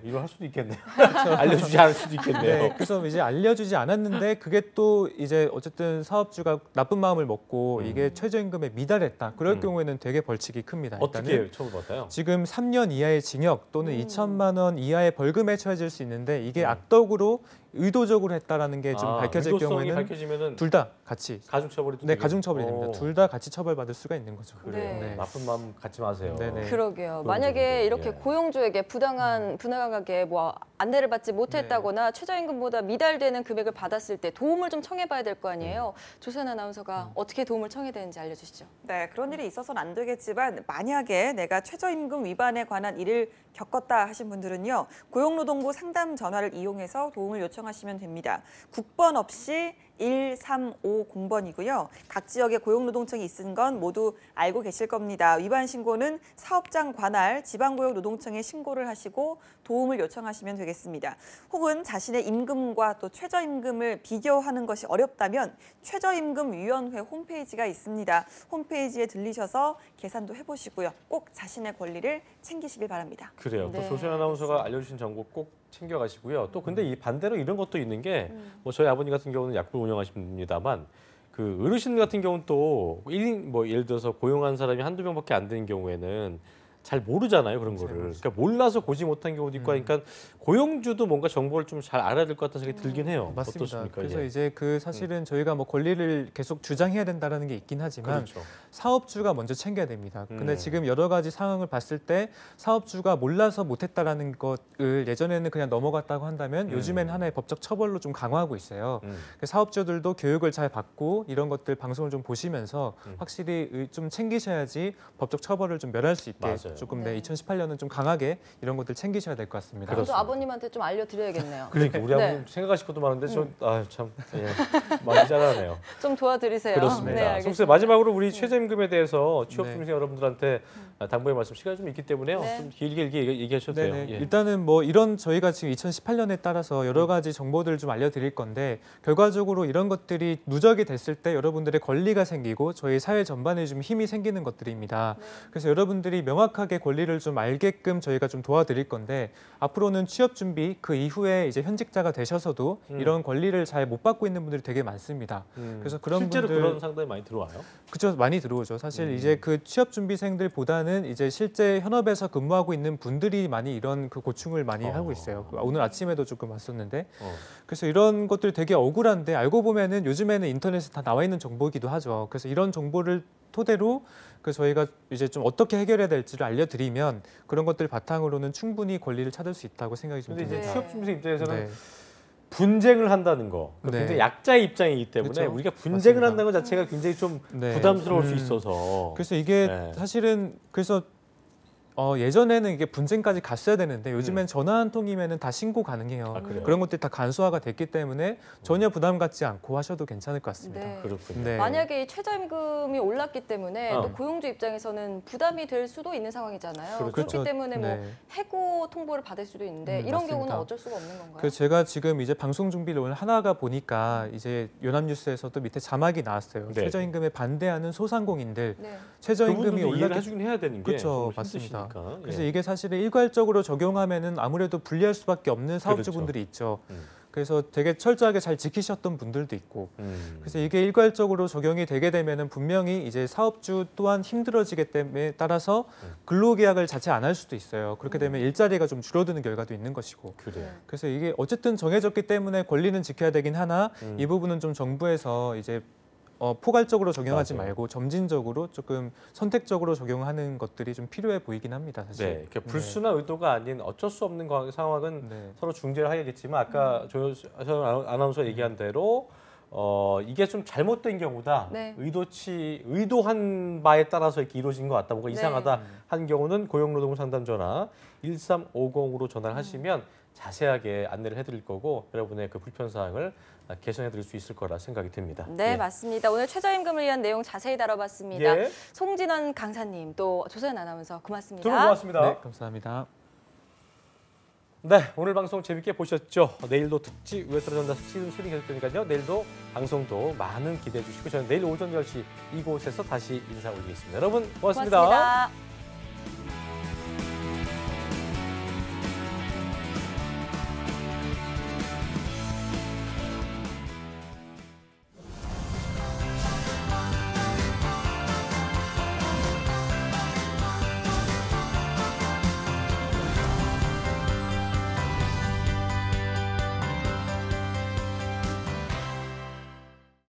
이걸 할 수도 있겠네요. 그렇죠. 알려주지 않을 수도 있겠네요. 네, 그래서 이제 알려주지 않았는데 그게 또 이제 어쨌든 사업주가 나쁜 마음을 먹고 이게 최저임금에 미달했다. 그럴 경우에는 되게 벌칙이 큽니다. 어떻게 처벌받아요? 지금 3년 이하의 징역 또는 2천만 원 이하의 벌금에 처해질 수 있는데 이게 악덕으로 의도적으로 했다라는 게 좀 밝혀질 의도성이 경우에는 밝혀지면은 둘 다 같이 가중처벌이 네, 가중처벌이 됩니다. 둘 다 같이 처벌받을 수가 있는 거죠. 그래요. 네. 나쁜 마음 갖지 마세요. 네네. 그러게요. 만약에 이렇게 예. 고용주에게 부당하게 뭐 안내를 받지 못했다거나 최저임금보다 미달되는 금액을 받았을 때 도움을 좀 청해봐야 될 거 아니에요. 조선 아나운서가 어떻게 도움을 청해야 되는지 알려주시죠. 네, 그런 일이 있어서는 안 되겠지만 만약에 내가 최저임금 위반에 관한 일을 겪었다 하신 분들은요. 고용노동부 상담 전화를 이용해서 도움을 요청하시면 됩니다. 국번 없이 1350번이고요. 각 지역에 고용노동청이 있은 건 모두 알고 계실 겁니다. 위반 신고는 사업장 관할 지방고용노동청에 신고를 하시고 도움을 요청하시면 되겠습니다. 혹은 자신의 임금과 또 최저임금을 비교하는 것이 어렵다면 최저임금위원회 홈페이지가 있습니다. 홈페이지에 들리셔서 계산도 해보시고요. 꼭 자신의 권리를 챙기시길 바랍니다. 그래요. 네, 또 조선 아나운서가 알려주신 정보 꼭 챙겨가시고요. 또 근데 이 반대로 이런 것도 있는 게 뭐 저희 아버님 같은 경우는 약국을 운영하십니다만 그 어르신 같은 경우는 또 예를 들어서 고용한 사람이 한두 명밖에 안 되는 경우에는 잘 모르잖아요, 그런 거를. 그러니까 몰라서 고지 못한 경우도 있고 하니까 고용주도 뭔가 정보를 좀 잘 알아야 될 것 같다는 생각이 들긴 해요. 맞습니다. 어떻습니까? 그래서 예. 이제 그 사실은 저희가 뭐 권리를 계속 주장해야 된다는 게 있긴 하지만 그렇죠. 사업주가 먼저 챙겨야 됩니다. 근데 지금 여러 가지 상황을 봤을 때 사업주가 몰라서 못했다라는 것을 예전에는 그냥 넘어갔다고 한다면 요즘엔 하나의 법적 처벌로 좀 강화하고 있어요. 사업주들도 교육을 잘 받고 이런 것들 방송을 좀 보시면서 확실히 좀 챙기셔야지 법적 처벌을 좀 면할 수 있게 맞아요. 조금 2018년은 좀 강하게 이런 것들 챙기셔야 될 것 같습니다. 저도 아버님한테 좀 알려드려야겠네요. 그러니까 우리 아버님 생각하실 것도 많은데 참 많이 잘하네요. 좀 도와드리세요. 그렇습니다. 네, 송쌤 마지막으로 우리 최저임금에 대해서 취업준비생 여러분들한테 당부의 말씀 시간이 좀 있기 때문에요. 좀 길게 얘기하셔도 돼요. 예. 일단은 뭐 이런 저희가 지금 2018년에 따라서 여러 가지 정보들을 좀 알려드릴 건데 결과적으로 이런 것들이 누적이 됐을 때 여러분들의 권리가 생기고 저희 사회 전반에 좀 힘이 생기는 것들입니다. 그래서 여러분들이 명확하게 권리를 좀 알게끔 저희가 좀 도와드릴 건데 앞으로는 취업 준비 그 이후에 이제 현직자가 되셔서도 이런 권리를 잘 못 받고 있는 분들이 되게 많습니다. 그래서 그런 실제로 분들 그런 상담이 많이 들어와요? 그렇죠, 많이 들어오죠. 사실 이제 그 취업 준비생들보다는 이제 실제 현업에서 근무하고 있는 분들이 많이 이런 그 고충을 많이 하고 있어요. 오늘 아침에도 조금 왔었는데 그래서 이런 것들 되게 억울한데 알고 보면은 요즘에는 인터넷에 다 나와 있는 정보이기도 하죠. 그래서 이런 정보를 토대로 그 저희가 이제 좀 어떻게 해결해야 될지를 알려드리면 그런 것들 바탕으로는 충분히 권리를 찾을 수 있다고 생각이 좀 듭니다. 근데 이제 취업준비생 입장에서는 분쟁을 한다는 거, 굉장히 약자의 입장이기 때문에 그렇죠. 우리가 분쟁을 한다는 것 자체가 굉장히 좀 부담스러울 수 있어서. 그래서 이게 사실은 그래서 예전에는 이게 분쟁까지 갔어야 되는데 요즘엔 전화 한 통이면은 다 신고 가능해요. 그런 것들이 다 간소화가 됐기 때문에 전혀 부담 갖지 않고 하셔도 괜찮을 것 같습니다. 네. 그렇군요. 네. 만약에 이 최저임금이 올랐기 때문에 또 고용주 입장에서는 부담이 될 수도 있는 상황이잖아요. 그렇기 때문에 뭐 해고 통보를 받을 수도 있는데 이런 맞습니다. 경우는 어쩔 수가 없는 건가요? 그 제가 지금 이제 방송 준비를 오늘 하나가 보니까 이제 연합뉴스에서도 밑에 자막이 나왔어요. 최저임금에 반대하는 소상공인들 최저임금이 이해를 해주긴 해야 되는 게 그렇죠, 맞습니다. 그래서 예. 이게 사실은 일괄적으로 적용하면은 아무래도 불리할 수밖에 없는 사업주분들이 있죠. 그래서 되게 철저하게 잘 지키셨던 분들도 있고, 그래서 이게 일괄적으로 적용이 되게 되면은 분명히 이제 사업주 또한 힘들어지기 때문에 따라서 근로계약을 자체 안 할 수도 있어요. 그렇게 되면 일자리가 좀 줄어드는 결과도 있는 것이고. 그래서 이게 어쨌든 정해졌기 때문에 권리는 지켜야 되긴 하나 이 부분은 좀 정부에서 이제 포괄적으로 적용하지 말고 점진적으로 조금 선택적으로 적용하는 것들이 좀 필요해 보이긴 합니다. 사실. 네, 그러니까 불순한 의도가 아닌 어쩔 수 없는 상황은 서로 중재를 해야겠지만 아까 조현 아나운서 얘기한 대로 이게 좀 잘못된 경우다. 의도한 바에 따라서 이렇게 이루어진 것 같다. 뭔가 이상하다 한 경우는 고용노동부 상담전화 1350으로 전화를 하시면 자세하게 안내를 해드릴 거고 여러분의 그 불편사항을 개선해드릴 수 있을 거라 생각이 듭니다. 네, 맞습니다. 오늘 최저임금을 위한 내용 자세히 다뤄봤습니다. 송진원 강사님 또 조서연 아나운서 고맙습니다. 두 분 고맙습니다. 네, 감사합니다. 네, 오늘 방송 재밌게 보셨죠? 내일도 특집 왜 떨어졌나 시즌 3 계속되니까요. 내일도 방송도 많은 기대해 주시고 저는 내일 오전 10시 이곳에서 다시 인사 올리겠습니다. 여러분 고맙습니다. 고맙습니다.